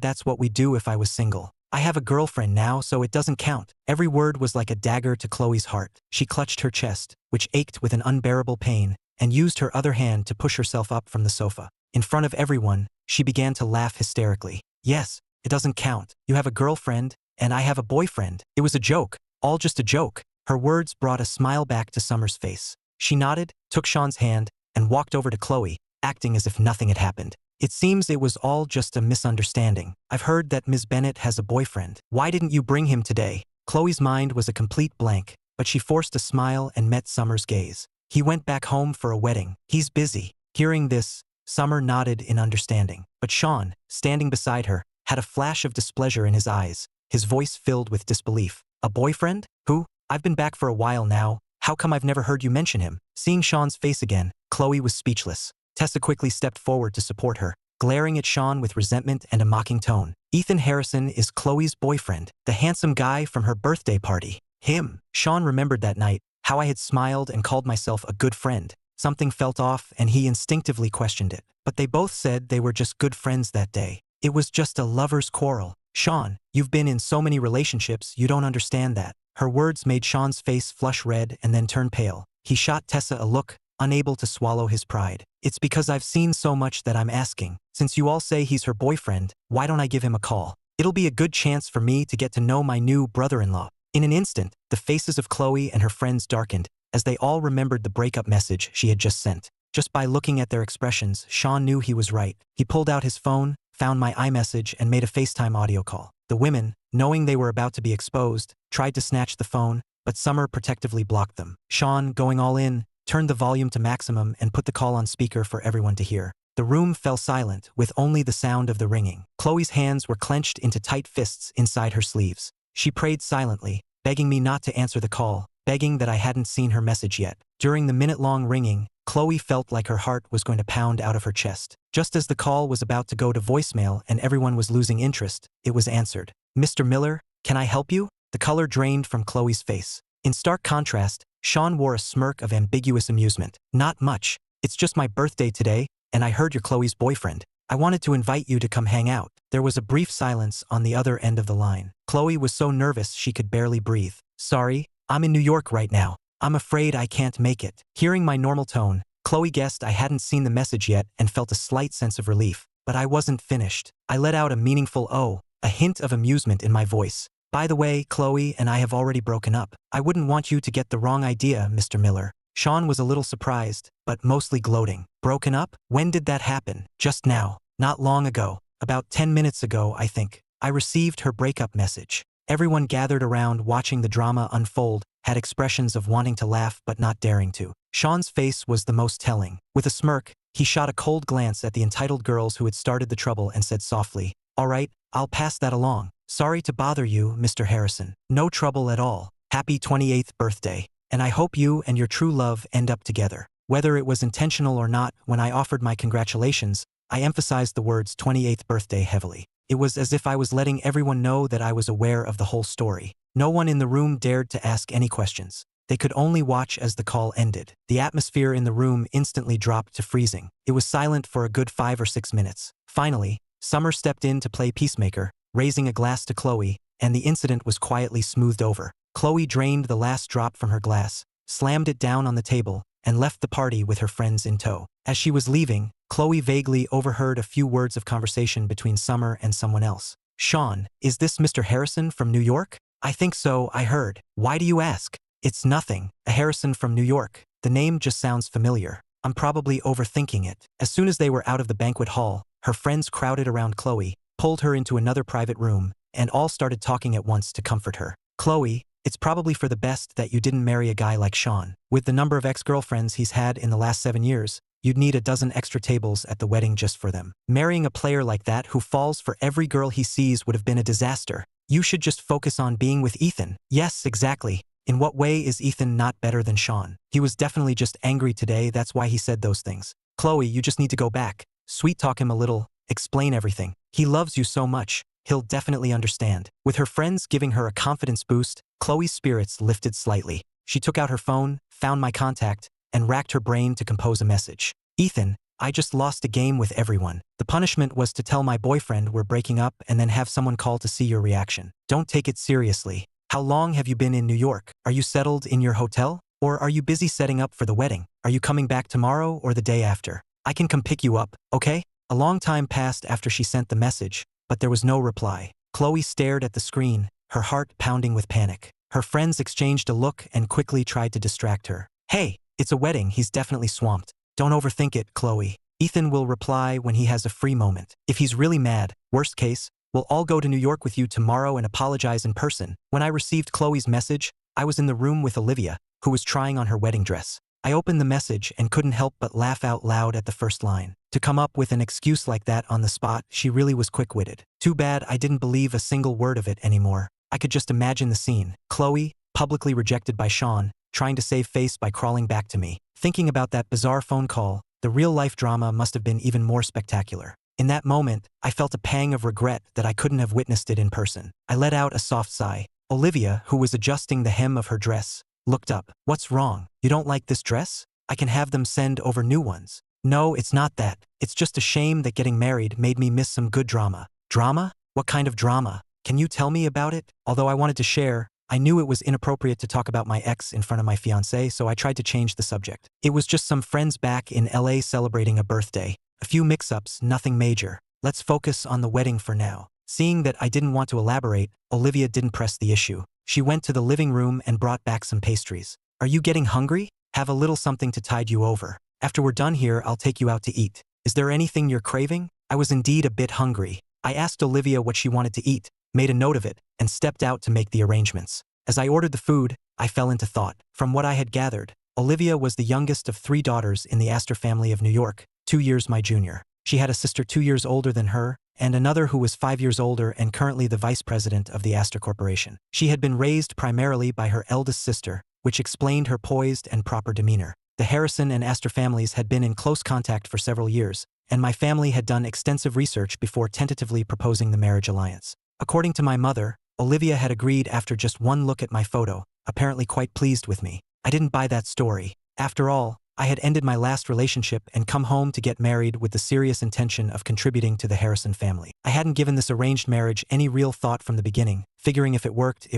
Speaker 1: that's what we do if I was single. I have a girlfriend now, so it doesn't count. Every word was like a dagger to Chloe's heart. She clutched her chest, which ached with an unbearable pain, and used her other hand to push herself up from the sofa. In front of everyone, she began to laugh hysterically. Yes, it doesn't count. You have a girlfriend, and I have a boyfriend. It was a joke. All just a joke. Her words brought a smile back to Summer's face. She nodded, took Sean's hand, and walked over to Chloe, acting as if nothing had happened. It seems it was all just a misunderstanding. I've heard that Ms. Bennett has a boyfriend. Why didn't you bring him today? Chloe's mind was a complete blank, but she forced a smile and met Summer's gaze. He went back home for a wedding. He's busy. Hearing this, Summer nodded in understanding. But Sean, standing beside her, had a flash of displeasure in his eyes, his voice filled with disbelief. A boyfriend? Who? I've been back for a while now. How come I've never heard you mention him? Seeing Sean's face again, Chloe was speechless. Tessa quickly stepped forward to support her, glaring at Sean with resentment and a mocking tone. Ethan Harrison is Chloe's boyfriend, the handsome guy from her birthday party. Him. Sean remembered that night, how I had smiled and called myself a good friend. Something felt off and he instinctively questioned it. But they both said they were just good friends that day. It was just a lover's quarrel. Sean, you've been in so many relationships, you don't understand that. Her words made Sean's face flush red and then turn pale. He shot Tessa a look, unable to swallow his pride. It's because I've seen so much that I'm asking. Since you all say he's her boyfriend, why don't I give him a call? It'll be a good chance for me to get to know my new brother-in-law. In an instant, the faces of Chloe and her friends darkened, as they all remembered the breakup message she had just sent. Just by looking at their expressions, Sean knew he was right. He pulled out his phone, found my iMessage, and made a FaceTime audio call. The women, knowing they were about to be exposed, tried to snatch the phone, but Summer protectively blocked them. Sean, going all in, turned the volume to maximum and put the call on speaker for everyone to hear. The room fell silent, with only the sound of the ringing. Chloe's hands were clenched into tight fists inside her sleeves. She prayed silently, begging me not to answer the call, begging that I hadn't seen her message yet. During the minute-long ringing, Chloe felt like her heart was going to pound out of her chest. Just as the call was about to go to voicemail and everyone was losing interest, it was answered. Mr. Miller, can I help you? The color drained from Chloe's face. In stark contrast, Sean wore a smirk of ambiguous amusement. Not much. It's just my birthday today, and I heard you're Chloe's boyfriend. I wanted to invite you to come hang out. There was a brief silence on the other end of the line. Chloe was so nervous she could barely breathe. Sorry, I'm in New York right now. I'm afraid I can't make it. Hearing my normal tone, Chloe guessed I hadn't seen the message yet and felt a slight sense of relief. But I wasn't finished. I let out a meaningful "oh," a hint of amusement in my voice. By the way, Chloe and I have already broken up. I wouldn't want you to get the wrong idea, Mr. Miller. Sean was a little surprised, but mostly gloating. Broken up? When did that happen? Just now. Not long ago. About 10 minutes ago, I think. I received her breakup message. Everyone gathered around watching the drama unfold had expressions of wanting to laugh but not daring to. Sean's face was the most telling. With a smirk, he shot a cold glance at the entitled girls who had started the trouble and said softly, "All right, I'll pass that along. Sorry to bother you, Mr. Harrison. No trouble at all. Happy 28th birthday. And I hope you and your true love end up together." Whether it was intentional or not, when I offered my congratulations, I emphasized the words 28th birthday heavily. It was as if I was letting everyone know that I was aware of the whole story. No one in the room dared to ask any questions. They could only watch as the call ended. The atmosphere in the room instantly dropped to freezing. It was silent for a good 5 or 6 minutes. Finally, Summer stepped in to play peacemaker, raising a glass to Chloe, and the incident was quietly smoothed over. Chloe drained the last drop from her glass, slammed it down on the table, and left the party with her friends in tow. As she was leaving, Chloe vaguely overheard a few words of conversation between Summer and someone else. "Sean, is this Mr. Harrison from New York?" "I think so, I heard. Why do you ask?" "It's nothing. A Harrison from New York. The name just sounds familiar. I'm probably overthinking it." As soon as they were out of the banquet hall, her friends crowded around Chloe, pulled her into another private room, and all started talking at once to comfort her. "Chloe, it's probably for the best that you didn't marry a guy like Sean. With the number of ex-girlfriends he's had in the last 7 years, you'd need a dozen extra tables at the wedding just for them. Marrying a player like that who falls for every girl he sees would have been a disaster. You should just focus on being with Ethan." "Yes, exactly. In what way is Ethan not better than Sean? He was definitely just angry today, that's why he said those things. Chloe, you just need to go back, sweet-talk him a little, explain everything. He loves you so much. He'll definitely understand." With her friends giving her a confidence boost, Chloe's spirits lifted slightly. She took out her phone, found my contact, and racked her brain to compose a message. Ethan, I just lost a game with everyone. The punishment was to tell my boyfriend we're breaking up and then have someone call to see your reaction. Don't take it seriously. How long have you been in New York? Are you settled in your hotel? Or are you busy setting up for the wedding? Are you coming back tomorrow or the day after? I can come pick you up, okay? A long time passed after she sent the message, but there was no reply. Chloe stared at the screen, her heart pounding with panic. Her friends exchanged a look and quickly tried to distract her. Hey, it's a wedding, he's definitely swamped. Don't overthink it, Chloe. Ethan will reply when he has a free moment. If he's really mad, worst case, we'll all go to New York with you tomorrow and apologize in person. When I received Chloe's message, I was in the room with Olivia, who was trying on her wedding dress. I opened the message and couldn't help but laugh out loud at the first line. To come up with an excuse like that on the spot, she really was quick-witted. Too bad I didn't believe a single word of it anymore. I could just imagine the scene. Chloe, publicly rejected by Sean, trying to save face by crawling back to me. Thinking about that bizarre phone call, the real-life drama must have been even more spectacular. In that moment, I felt a pang of regret that I couldn't have witnessed it in person. I let out a soft sigh. Olivia, who was adjusting the hem of her dress, looked up. What's wrong? You don't like this dress? I can have them send over new ones. No, it's not that. It's just a shame that getting married made me miss some good drama. Drama? What kind of drama? Can you tell me about it? Although I wanted to share, I knew it was inappropriate to talk about my ex in front of my fiancé, so I tried to change the subject. It was just some friends back in LA celebrating a birthday. A few mix-ups, nothing major. Let's focus on the wedding for now. Seeing that I didn't want to elaborate, Olivia didn't press the issue. She went to the living room and brought back some pastries. Are you getting hungry? Have a little something to tide you over. After we're done here, I'll take you out to eat. Is there anything you're craving? I was indeed a bit hungry. I asked Olivia what she wanted to eat, made a note of it, and stepped out to make the arrangements. As I ordered the food, I fell into thought. From what I had gathered, Olivia was the youngest of 3 daughters in the Astor family of New York, 2 years my junior. She had a sister 2 years older than her, and another who was 5 years older and currently the vice president of the Astor Corporation. She had been raised primarily by her eldest sister, which explained her poised and proper demeanor. The Harrison and Astor families had been in close contact for several years, and my family had done extensive research before tentatively proposing the marriage alliance. According to my mother, Olivia had agreed after just one look at my photo, apparently quite pleased with me. I didn't buy that story. After all, I had ended my last relationship and come home to get married with the serious intention of contributing to the Harrison family. I hadn't given this arranged marriage any real thought from the beginning, figuring if it worked,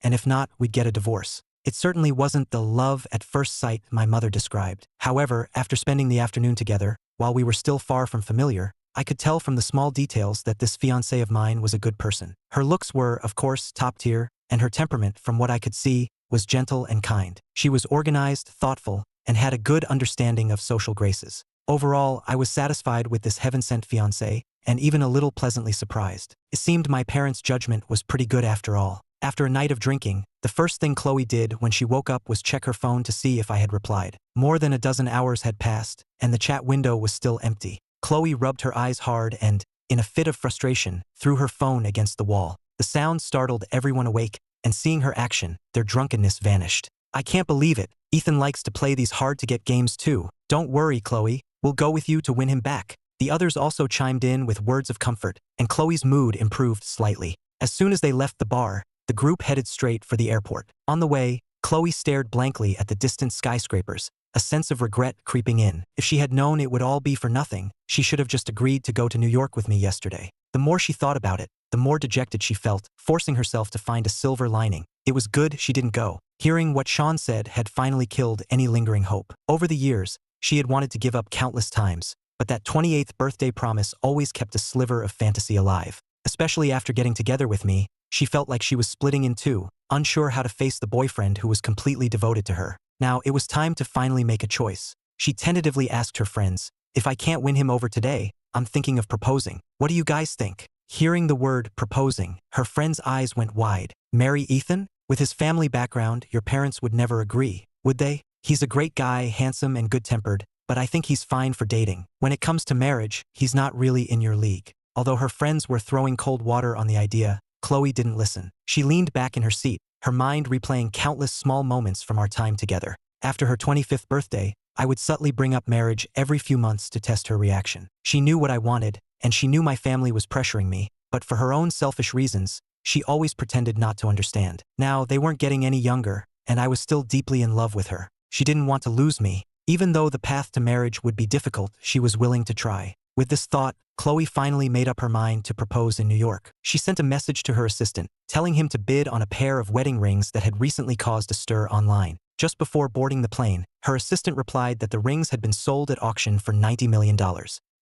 Speaker 1: and if not, we'd get a divorce. It certainly wasn't the love at first sight my mother described. However, after spending the afternoon together, while we were still far from familiar, I could tell from the small details that this fiancé of mine was a good person. Her looks were, of course, top tier, and her temperament, from what I could see, was gentle and kind. She was organized, thoughtful, and had a good understanding of social graces. Overall, I was satisfied with this heaven-sent fiancé, and even a little pleasantly surprised. It seemed my parents' judgment was pretty good after all. After a night of drinking, the first thing Chloe did when she woke up was check her phone to see if I had replied. More than a dozen hours had passed, and the chat window was still empty. Chloe rubbed her eyes hard and, in a fit of frustration, threw her phone against the wall. The sound startled everyone awake, and seeing her action, their drunkenness vanished. I can't believe it. Ethan likes to play these hard-to-get games too. Don't worry, Chloe. We'll go with you to win him back. The others also chimed in with words of comfort, and Chloe's mood improved slightly. As soon as they left the bar, the group headed straight for the airport. On the way, Chloe stared blankly at the distant skyscrapers, a sense of regret creeping in. If she had known it would all be for nothing, she should have just agreed to go to New York with me yesterday. The more she thought about it, the more dejected she felt, forcing herself to find a silver lining. It was good she didn't go. Hearing what Sean said had finally killed any lingering hope. Over the years, she had wanted to give up countless times, but that 28th birthday promise always kept a sliver of fantasy alive. Especially after getting together with me, she felt like she was splitting in two, unsure how to face the boyfriend who was completely devoted to her. Now, it was time to finally make a choice. She tentatively asked her friends, "If I can't win him over today, I'm thinking of proposing. What do you guys think?" Hearing the word proposing, her friends' eyes went wide. Marry Ethan? With his family background, your parents would never agree, would they? He's a great guy, handsome and good-tempered, but I think he's fine for dating. When it comes to marriage, he's not really in your league. Although her friends were throwing cold water on the idea, Chloe didn't listen. She leaned back in her seat, her mind replaying countless small moments from our time together. After her 25th birthday, I would subtly bring up marriage every few months to test her reaction. She knew what I wanted, and she knew my family was pressuring me, but for her own selfish reasons, she always pretended not to understand. Now, they weren't getting any younger, and I was still deeply in love with her. She didn't want to lose me. Even though the path to marriage would be difficult, she was willing to try. With this thought, Chloe finally made up her mind to propose in New York. She sent a message to her assistant, telling him to bid on a pair of wedding rings that had recently caused a stir online. Just before boarding the plane, her assistant replied that the rings had been sold at auction for $90 million.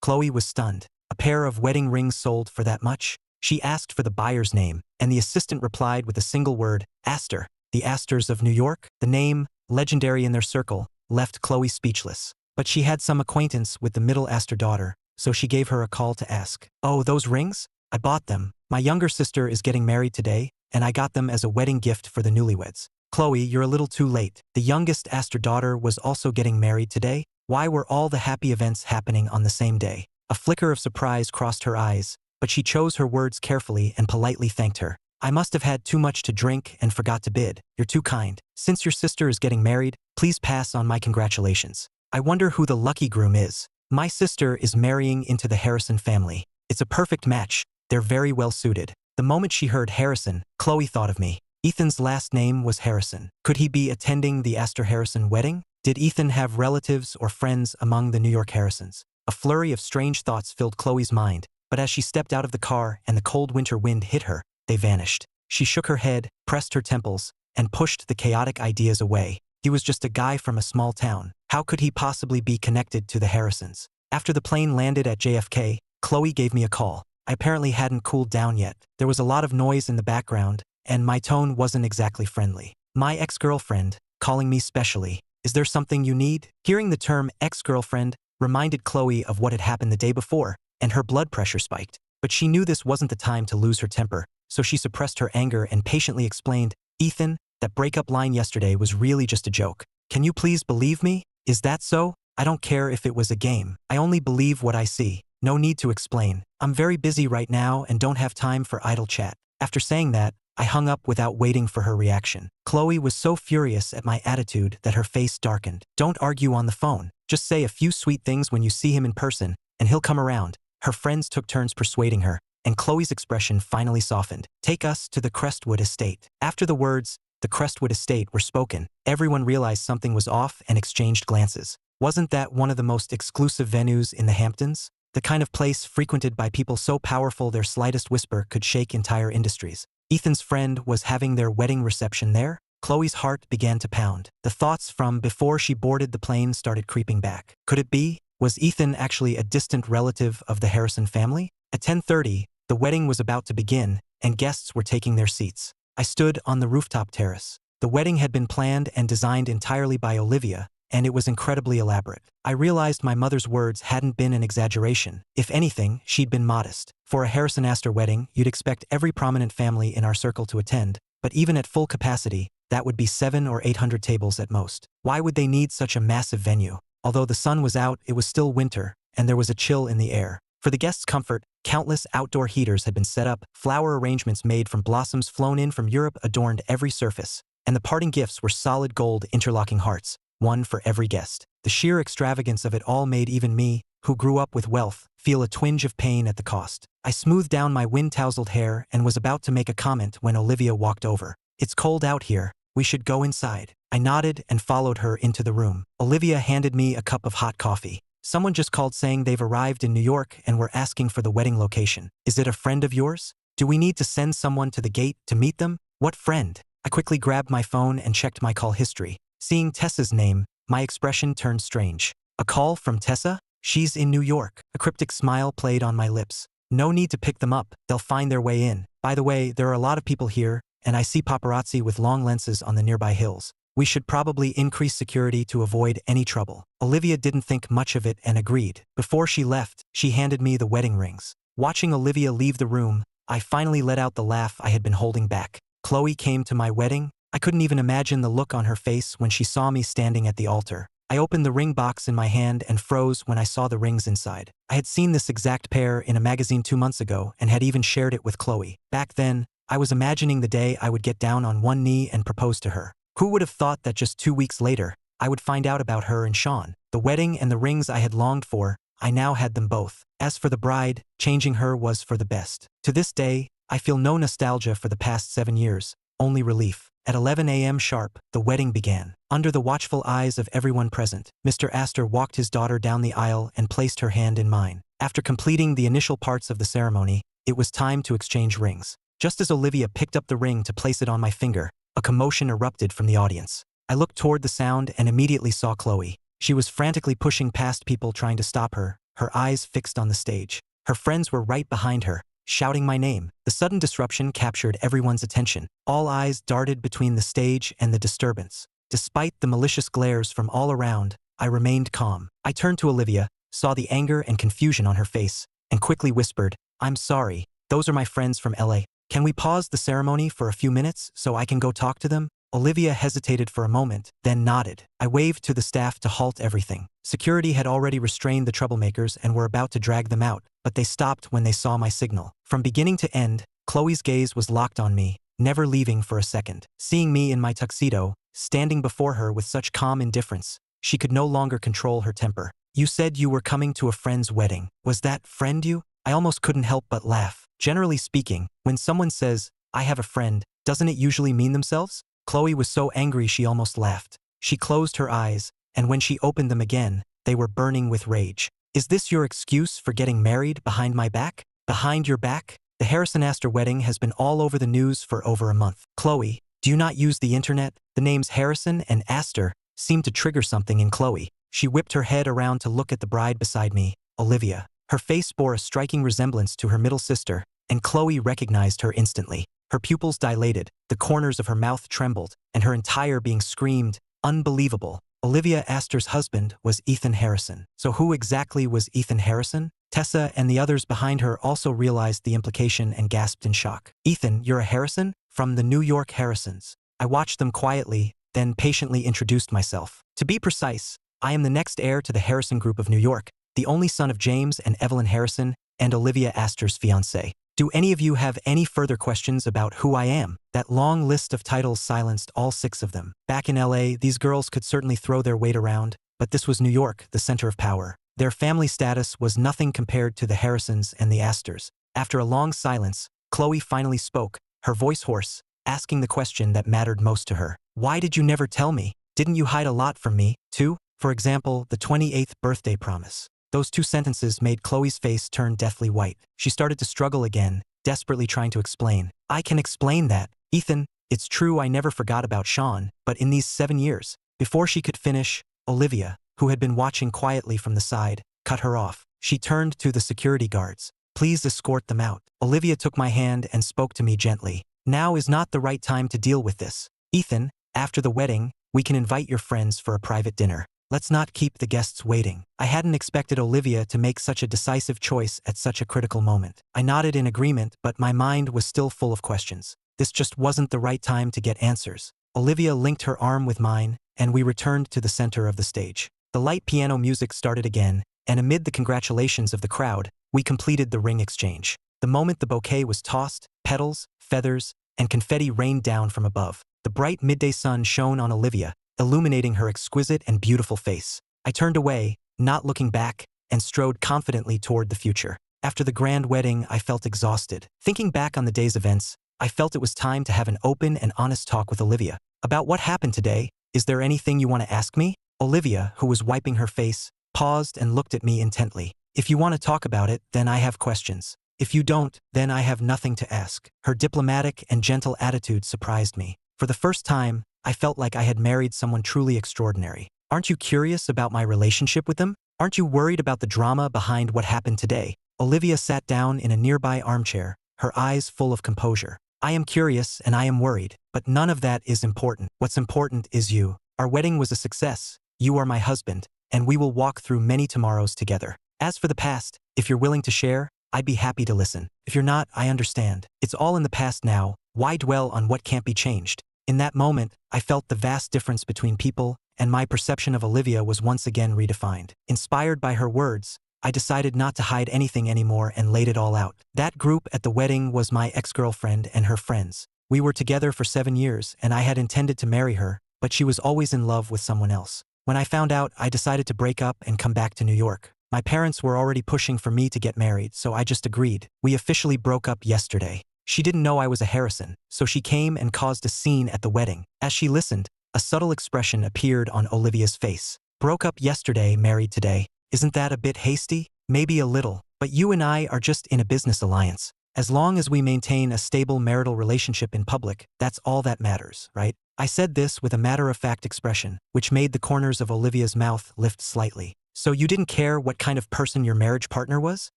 Speaker 1: Chloe was stunned. A pair of wedding rings sold for that much? She asked for the buyer's name, and the assistant replied with a single word, Astor. The Astors of New York? The name, legendary in their circle, left Chloe speechless. But she had some acquaintance with the middle Astor daughter, so she gave her a call to ask. Oh, those rings? I bought them. My younger sister is getting married today, and I got them as a wedding gift for the newlyweds. Chloe, you're a little too late. The youngest Astor daughter was also getting married today? Why were all the happy events happening on the same day? A flicker of surprise crossed her eyes, but she chose her words carefully and politely thanked her. I must have had too much to drink and forgot to bid. You're too kind. Since your sister is getting married, please pass on my congratulations. I wonder who the lucky groom is. My sister is marrying into the Harrison family. It's a perfect match. They're very well suited. The moment she heard Harrison, Chloe thought of me. Ethan's last name was Harrison. Could he be attending the Astor Harrison wedding? Did Ethan have relatives or friends among the New York Harrisons? A flurry of strange thoughts filled Chloe's mind, but as she stepped out of the car and the cold winter wind hit her, they vanished. She shook her head, pressed her temples, and pushed the chaotic ideas away. He was just a guy from a small town. How could he possibly be connected to the Harrisons? After the plane landed at JFK, Chloe gave me a call. I apparently hadn't cooled down yet. There was a lot of noise in the background, and my tone wasn't exactly friendly. My ex-girlfriend, calling me specially. Is there something you need? Hearing the term ex-girlfriend reminded Chloe of what had happened the day before, and her blood pressure spiked. But she knew this wasn't the time to lose her temper, so she suppressed her anger and patiently explained, Ethan, that breakup line yesterday was really just a joke. Can you please believe me? Is that so? I don't care if it was a game. I only believe what I see. No need to explain. I'm very busy right now and don't have time for idle chat. After saying that, I hung up without waiting for her reaction. Chloe was so furious at my attitude that her face darkened. Don't argue on the phone. Just say a few sweet things when you see him in person, and he'll come around. Her friends took turns persuading her, and Chloe's expression finally softened. Take us to the Crestwood estate. After the words, the Crestwood estate, were spoken, everyone realized something was off and exchanged glances. Wasn't that one of the most exclusive venues in the Hamptons? The kind of place frequented by people so powerful their slightest whisper could shake entire industries. Ethan's friend was having their wedding reception there? Chloe's heart began to pound. The thoughts from before she boarded the plane started creeping back. Could it be? Was Ethan actually a distant relative of the Harrison family? At 10:30, the wedding was about to begin, and guests were taking their seats. I stood on the rooftop terrace. The wedding had been planned and designed entirely by Olivia, and it was incredibly elaborate. I realized my mother's words hadn't been an exaggeration. If anything, she'd been modest. For a Harrison Astor wedding, you'd expect every prominent family in our circle to attend, but even at full capacity, that would be 700 or 800 tables at most. Why would they need such a massive venue? Although the sun was out, it was still winter, and there was a chill in the air. For the guests' comfort, countless outdoor heaters had been set up, flower arrangements made from blossoms flown in from Europe adorned every surface, and the parting gifts were solid gold interlocking hearts, one for every guest. The sheer extravagance of it all made even me, who grew up with wealth, feel a twinge of pain at the cost. I smoothed down my wind-tousled hair and was about to make a comment when Olivia walked over. It's cold out here. We should go inside. I nodded and followed her into the room. Olivia handed me a cup of hot coffee. Someone just called saying they've arrived in New York and were asking for the wedding location. Is it a friend of yours? Do we need to send someone to the gate to meet them? What friend? I quickly grabbed my phone and checked my call history. Seeing Tessa's name, my expression turned strange. A call from Tessa? She's in New York. A cryptic smile played on my lips. No need to pick them up. They'll find their way in. By the way, there are a lot of people here, and I see paparazzi with long lenses on the nearby hills. We should probably increase security to avoid any trouble. Olivia didn't think much of it and agreed. Before she left, she handed me the wedding rings. Watching Olivia leave the room, I finally let out the laugh I had been holding back. Chloe came to my wedding? I couldn't even imagine the look on her face when she saw me standing at the altar. I opened the ring box in my hand and froze when I saw the rings inside. I had seen this exact pair in a magazine 2 months ago and had even shared it with Chloe. Back then, I was imagining the day I would get down on one knee and propose to her. Who would have thought that just 2 weeks later, I would find out about her and Sean? The wedding and the rings I had longed for, I now had them both. As for the bride, changing her was for the best. To this day, I feel no nostalgia for the past 7 years, only relief. At 11 a.m. sharp, the wedding began. Under the watchful eyes of everyone present, Mr. Astor walked his daughter down the aisle and placed her hand in mine. After completing the initial parts of the ceremony, it was time to exchange rings. Just as Olivia picked up the ring to place it on my finger, a commotion erupted from the audience. I looked toward the sound and immediately saw Chloe. She was frantically pushing past people trying to stop her, her eyes fixed on the stage. Her friends were right behind her, shouting my name. The sudden disruption captured everyone's attention. All eyes darted between the stage and the disturbance. Despite the malicious glares from all around, I remained calm. I turned to Olivia, saw the anger and confusion on her face, and quickly whispered, "I'm sorry. Those are my friends from LA. Can we pause the ceremony for a few minutes so I can go talk to them?" Olivia hesitated for a moment, then nodded. I waved to the staff to halt everything. Security had already restrained the troublemakers and were about to drag them out, but they stopped when they saw my signal. From beginning to end, Chloe's gaze was locked on me, never leaving for a second. Seeing me in my tuxedo, standing before her with such calm indifference, she could no longer control her temper. "You said you were coming to a friend's wedding. Was that friend you?" I almost couldn't help but laugh. Generally speaking, when someone says, "I have a friend," doesn't it usually mean themselves? Chloe was so angry she almost laughed. She closed her eyes, and when she opened them again, they were burning with rage. "Is this your excuse for getting married behind my back?" "Behind your back?" The Harrison-Astor wedding has been all over the news for over a month. "Chloe, do you not use the internet?" The names Harrison and Astor seemed to trigger something in Chloe. She whipped her head around to look at the bride beside me, Olivia. Her face bore a striking resemblance to her middle sister, and Chloe recognized her instantly. Her pupils dilated, the corners of her mouth trembled, and her entire being screamed, "Unbelievable." Olivia Astor's husband was Ethan Harrison. So who exactly was Ethan Harrison? Tessa and the others behind her also realized the implication and gasped in shock. "Ethan, you're a Harrison? From the New York Harrisons." I watched them quietly, then patiently introduced myself. "To be precise, I am the next heir to the Harrison Group of New York, the only son of James and Evelyn Harrison, and Olivia Astor's fiancé. Do any of you have any further questions about who I am?" That long list of titles silenced all 6 of them. Back in LA, these girls could certainly throw their weight around, but this was New York, the center of power. Their family status was nothing compared to the Harrisons and the Astors. After a long silence, Chloe finally spoke, her voice hoarse, asking the question that mattered most to her. "Why did you never tell me? Didn't you hide a lot from me, too? For example, the 28th birthday promise." Those 2 sentences made Chloe's face turn deathly white. She started to struggle again, desperately trying to explain. "I can explain that. Ethan, it's true I never forgot about Sean, but in these 7 years." Before she could finish, Olivia, who had been watching quietly from the side, cut her off. She turned to the security guards. "Please escort them out." Olivia took my hand and spoke to me gently. "Now is not the right time to deal with this. Ethan, after the wedding, we can invite your friends for a private dinner. Let's not keep the guests waiting." I hadn't expected Olivia to make such a decisive choice at such a critical moment. I nodded in agreement, but my mind was still full of questions. This just wasn't the right time to get answers. Olivia linked her arm with mine, and we returned to the center of the stage. The light piano music started again, and amid the congratulations of the crowd, we completed the ring exchange. The moment the bouquet was tossed, petals, feathers, and confetti rained down from above. The bright midday sun shone on Olivia, illuminating her exquisite and beautiful face. I turned away, not looking back, and strode confidently toward the future. After the grand wedding, I felt exhausted. Thinking back on the day's events, I felt it was time to have an open and honest talk with Olivia. "About what happened today, is there anything you want to ask me?" Olivia, who was wiping her face, paused and looked at me intently. "If you want to talk about it, then I have questions. If you don't, then I have nothing to ask." Her diplomatic and gentle attitude surprised me. For the first time, I felt like I had married someone truly extraordinary. "Aren't you curious about my relationship with them? Aren't you worried about the drama behind what happened today?" Olivia sat down in a nearby armchair, her eyes full of composure. "I am curious and I am worried, but none of that is important. What's important is you. Our wedding was a success. You are my husband, and we will walk through many tomorrows together. As for the past, if you're willing to share, I'd be happy to listen. If you're not, I understand. It's all in the past now. Why dwell on what can't be changed?" In that moment, I felt the vast difference between people, and my perception of Olivia was once again redefined. Inspired by her words, I decided not to hide anything anymore and laid it all out. That group at the wedding was my ex-girlfriend and her friends. We were together for 7 years, and I had intended to marry her, but she was always in love with someone else. When I found out, I decided to break up and come back to New York. My parents were already pushing for me to get married, so I just agreed. We officially broke up yesterday. She didn't know I was a Harrison, so she came and caused a scene at the wedding. As she listened, a subtle expression appeared on Olivia's face. Broke up yesterday, married today. Isn't that a bit hasty? Maybe a little, but you and I are just in a business alliance. As long as we maintain a stable marital relationship in public, that's all that matters, right? I said this with a matter-of-fact expression, which made the corners of Olivia's mouth lift slightly. So you didn't care what kind of person your marriage partner was?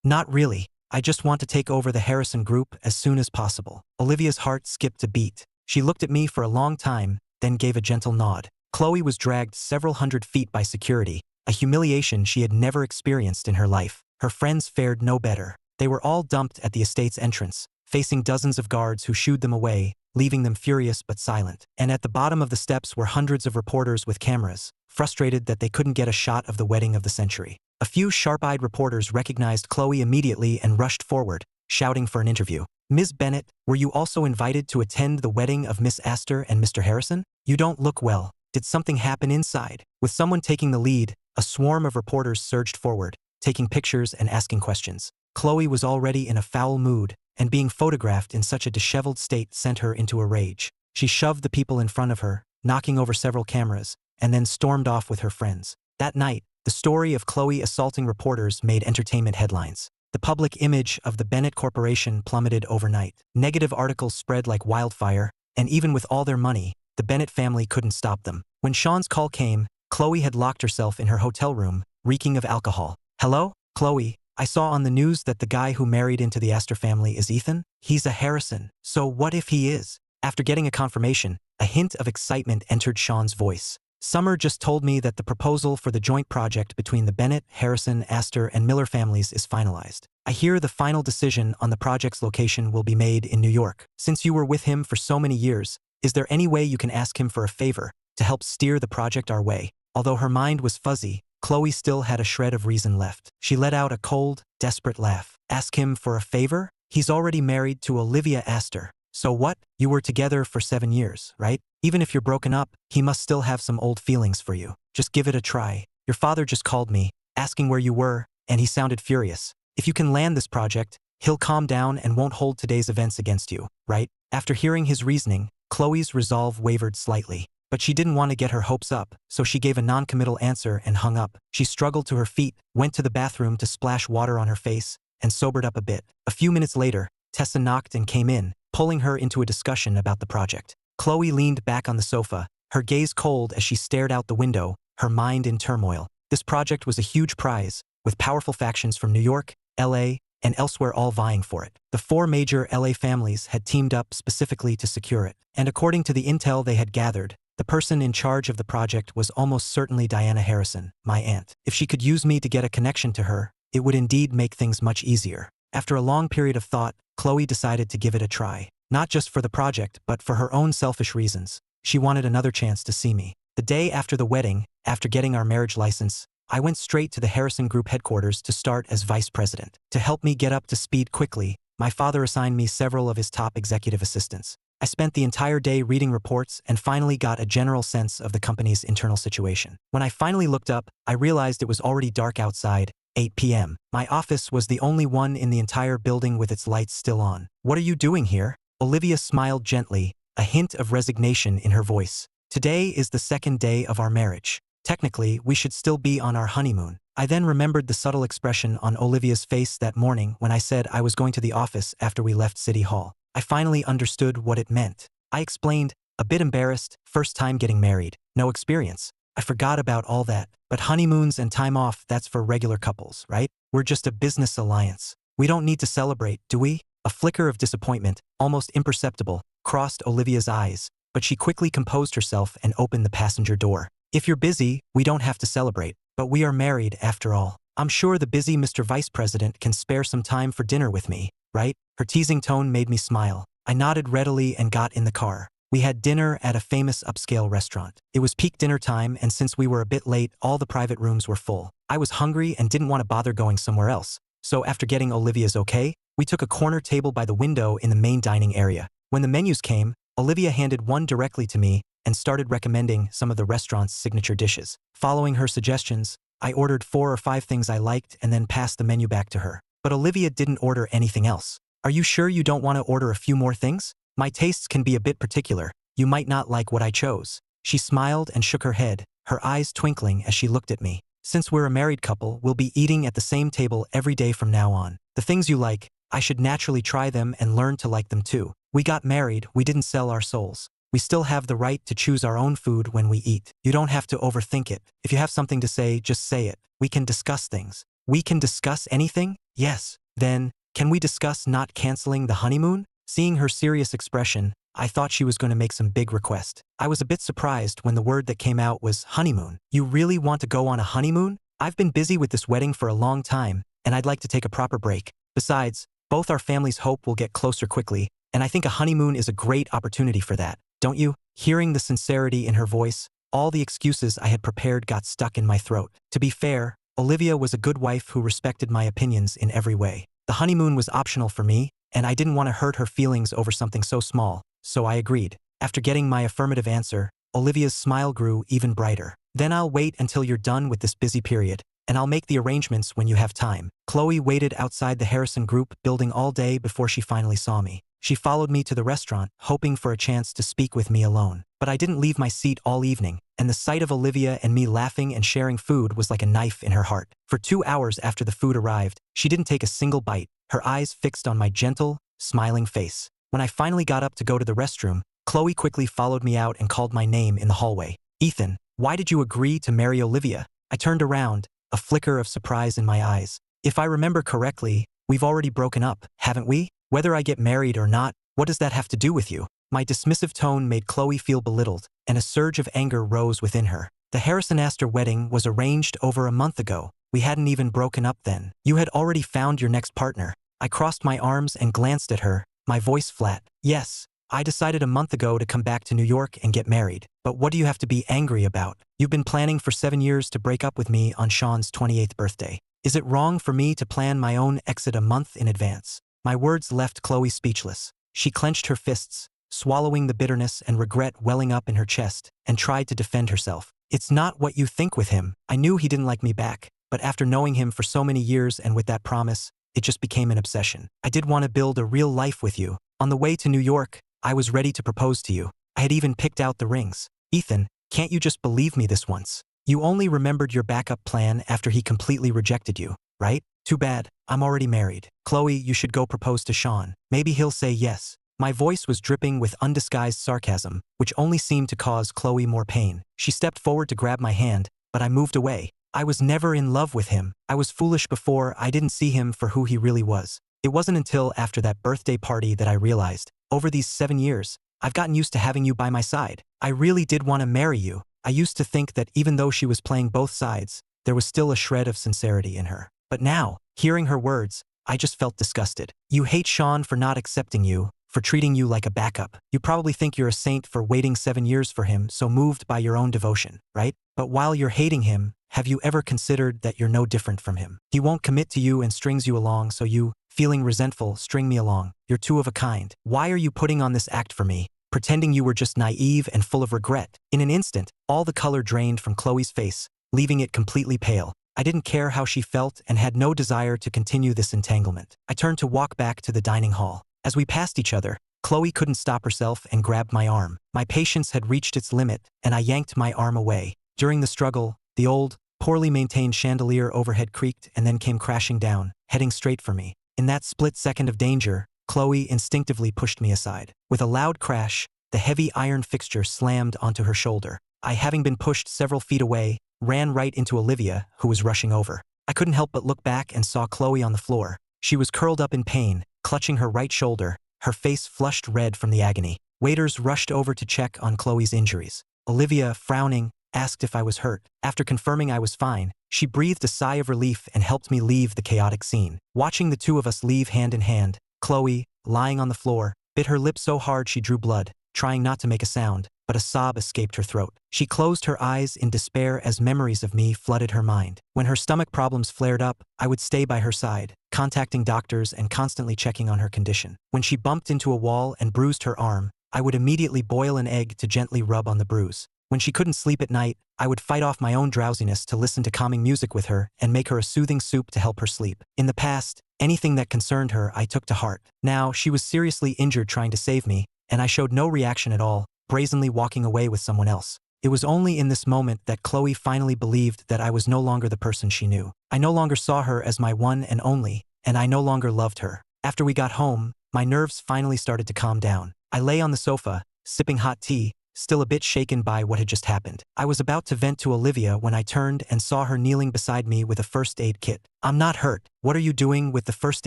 Speaker 1: Not really. I just want to take over the Harrison group as soon as possible. Olivia's heart skipped a beat. She looked at me for a long time, then gave a gentle nod. Chloe was dragged several hundred feet by security, a humiliation she had never experienced in her life. Her friends fared no better. They were all dumped at the estate's entrance, facing dozens of guards who shooed them away, leaving them furious but silent. And at the bottom of the steps were hundreds of reporters with cameras, frustrated that they couldn't get a shot of the wedding of the century. A few sharp-eyed reporters recognized Chloe immediately and rushed forward, shouting for an interview. Ms. Bennett, were you also invited to attend the wedding of Miss Astor and Mr. Harrison? You don't look well. Did something happen inside? With someone taking the lead, a swarm of reporters surged forward, taking pictures and asking questions. Chloe was already in a foul mood, and being photographed in such a disheveled state sent her into a rage. She shoved the people in front of her, knocking over several cameras, and then stormed off with her friends. That night, the story of Chloe assaulting reporters made entertainment headlines. The public image of the Bennett Corporation plummeted overnight. Negative articles spread like wildfire, and even with all their money, the Bennett family couldn't stop them. When Sean's call came, Chloe had locked herself in her hotel room, reeking of alcohol. Hello? Chloe, I saw on the news that the guy who married into the Astor family is Ethan. He's a Harrison. So what if he is? After getting a confirmation, a hint of excitement entered Sean's voice. Summer just told me that the proposal for the joint project between the Bennett, Harrison, Astor, and Miller families is finalized. I hear the final decision on the project's location will be made in New York. Since you were with him for so many years, is there any way you can ask him for a favor to help steer the project our way? Although her mind was fuzzy, Chloe still had a shred of reason left. She let out a cold, desperate laugh. Ask him for a favor? He's already married to Olivia Astor. So what? You were together for 7 years, right? Even if you're broken up, he must still have some old feelings for you. Just give it a try. Your father just called me, asking where you were, and he sounded furious. If you can land this project, he'll calm down and won't hold today's events against you, right? After hearing his reasoning, Chloe's resolve wavered slightly. But she didn't want to get her hopes up, so she gave a non-committal answer and hung up. She struggled to her feet, went to the bathroom to splash water on her face, and sobered up a bit. A few minutes later, Tessa knocked and came in, pulling her into a discussion about the project. Chloe leaned back on the sofa, her gaze cold as she stared out the window, her mind in turmoil. This project was a huge prize, with powerful factions from New York, LA, and elsewhere all vying for it. The 4 major LA families had teamed up specifically to secure it. And according to the intel they had gathered, the person in charge of the project was almost certainly Diana Harrison, my aunt. If she could use me to get a connection to her, it would indeed make things much easier. After a long period of thought, Chloe decided to give it a try. Not just for the project, but for her own selfish reasons. She wanted another chance to see me. The day after the wedding, after getting our marriage license, I went straight to the Harrison Group headquarters to start as vice president. To help me get up to speed quickly, my father assigned me several of his top executive assistants. I spent the entire day reading reports and finally got a general sense of the company's internal situation. When I finally looked up, I realized it was already dark outside, 8 p.m. My office was the only one in the entire building with its lights still on. What are you doing here? Olivia smiled gently, a hint of resignation in her voice. Today is the 2nd day of our marriage. Technically, we should still be on our honeymoon. I then remembered the subtle expression on Olivia's face that morning when I said I was going to the office after we left City Hall. I finally understood what it meant. I explained, a bit embarrassed, first time getting married, no experience. I forgot about all that, but honeymoons and time off, that's for regular couples, right? We're just a business alliance. We don't need to celebrate, do we? A flicker of disappointment, almost imperceptible, crossed Olivia's eyes, but she quickly composed herself and opened the passenger door. If you're busy, we don't have to celebrate, but we are married after all. I'm sure the busy Mr. Vice President can spare some time for dinner with me, right? Her teasing tone made me smile. I nodded readily and got in the car. We had dinner at a famous upscale restaurant. It was peak dinner time, and since we were a bit late, all the private rooms were full. I was hungry and didn't want to bother going somewhere else. So after getting Olivia's okay, we took a corner table by the window in the main dining area. When the menus came, Olivia handed one directly to me and started recommending some of the restaurant's signature dishes. Following her suggestions, I ordered 4 or 5 things I liked and then passed the menu back to her. But Olivia didn't order anything else. Are you sure you don't want to order a few more things? My tastes can be a bit particular. You might not like what I chose. She smiled and shook her head, her eyes twinkling as she looked at me. Since we're a married couple, we'll be eating at the same table every day from now on. The things you like, I should naturally try them and learn to like them too. We got married, we didn't sell our souls. We still have the right to choose our own food when we eat. You don't have to overthink it. If you have something to say, just say it. We can discuss things. We can discuss anything? Yes. Then, can we discuss not canceling the honeymoon? Seeing her serious expression, I thought she was going to make some big request. I was a bit surprised when the word that came out was honeymoon. You really want to go on a honeymoon? I've been busy with this wedding for a long time, and I'd like to take a proper break. Besides, both our families hope we'll get closer quickly, and I think a honeymoon is a great opportunity for that. Don't you? Hearing the sincerity in her voice, all the excuses I had prepared got stuck in my throat. To be fair, Olivia was a good wife who respected my opinions in every way. The honeymoon was optional for me, and I didn't want to hurt her feelings over something so small, so I agreed. After getting my affirmative answer, Olivia's smile grew even brighter. Then I'll wait until you're done with this busy period, and I'll make the arrangements when you have time. Chloe waited outside the Harrison Group building all day before she finally saw me. She followed me to the restaurant, hoping for a chance to speak with me alone. But I didn't leave my seat all evening, and the sight of Olivia and me laughing and sharing food was like a knife in her heart. For 2 hours after the food arrived, she didn't take a single bite, her eyes fixed on my gentle, smiling face. When I finally got up to go to the restroom, Chloe quickly followed me out and called my name in the hallway. Ethan, why did you agree to marry Olivia? I turned around, a flicker of surprise in my eyes. If I remember correctly, we've already broken up, haven't we? Whether I get married or not, what does that have to do with you? My dismissive tone made Chloe feel belittled, and a surge of anger rose within her. The Harrison-Astor wedding was arranged over a month ago. We hadn't even broken up then. You had already found your next partner. I crossed my arms and glanced at her, my voice flat. Yes, I decided a month ago to come back to New York and get married. But what do you have to be angry about? You've been planning for 7 years to break up with me on Sean's 28th birthday. Is it wrong for me to plan my own exit a month in advance? My words left Chloe speechless. She clenched her fists, swallowing the bitterness and regret welling up in her chest, and tried to defend herself. It's not what you think with him. I knew he didn't like me back, but after knowing him for so many years and with that promise, it just became an obsession. I did want to build a real life with you. On the way to New York, I was ready to propose to you. I had even picked out the rings. Ethan, can't you just believe me this once? You only remembered your backup plan after he completely rejected you, right? Too bad, I'm already married. Chloe, you should go propose to Sean. Maybe he'll say yes. My voice was dripping with undisguised sarcasm, which only seemed to cause Chloe more pain. She stepped forward to grab my hand, but I moved away. I was never in love with him. I was foolish before. I didn't see him for who he really was. It wasn't until after that birthday party that I realized, over these 7 years, I've gotten used to having you by my side. I really did want to marry you. I used to think that even though she was playing both sides, there was still a shred of sincerity in her. But now, hearing her words, I just felt disgusted. You hate Sean for not accepting you, for treating you like a backup. You probably think you're a saint for waiting 7 years for him, so moved by your own devotion, right? But while you're hating him, have you ever considered that you're no different from him? He won't commit to you and strings you along, so you, feeling resentful, string me along. You're two of a kind. Why are you putting on this act for me? Pretending you were just naive and full of regret. In an instant, all the color drained from Chloe's face, leaving it completely pale. I didn't care how she felt and had no desire to continue this entanglement. I turned to walk back to the dining hall. As we passed each other, Chloe couldn't stop herself and grabbed my arm. My patience had reached its limit, and I yanked my arm away. During the struggle, the old, poorly maintained chandelier overhead creaked and then came crashing down, heading straight for me. In that split second of danger, Chloe instinctively pushed me aside. With a loud crash, the heavy iron fixture slammed onto her shoulder. I, having been pushed several feet away, ran right into Olivia, who was rushing over. I couldn't help but look back and saw Chloe on the floor. She was curled up in pain, clutching her right shoulder, her face flushed red from the agony. Waiters rushed over to check on Chloe's injuries. Olivia, frowning, asked if I was hurt. After confirming I was fine, she breathed a sigh of relief and helped me leave the chaotic scene. Watching the two of us leave hand in hand, Chloe, lying on the floor, bit her lip so hard she drew blood, trying not to make a sound, but a sob escaped her throat. She closed her eyes in despair as memories of me flooded her mind. When her stomach problems flared up, I would stay by her side, contacting doctors and constantly checking on her condition. When she bumped into a wall and bruised her arm, I would immediately boil an egg to gently rub on the bruise. When she couldn't sleep at night, I would fight off my own drowsiness to listen to calming music with her and make her a soothing soup to help her sleep. In the past, Anything that concerned her, I took to heart. Now, she was seriously injured trying to save me, and I showed no reaction at all, brazenly walking away with someone else. It was only in this moment that Chloe finally believed that I was no longer the person she knew. I no longer saw her as my one and only, and I no longer loved her. After we got home, my nerves finally started to calm down. I lay on the sofa, sipping hot tea, still a bit shaken by what had just happened. I was about to vent to Olivia when I turned and saw her kneeling beside me with a first aid kit. "I'm not hurt. What are you doing with the first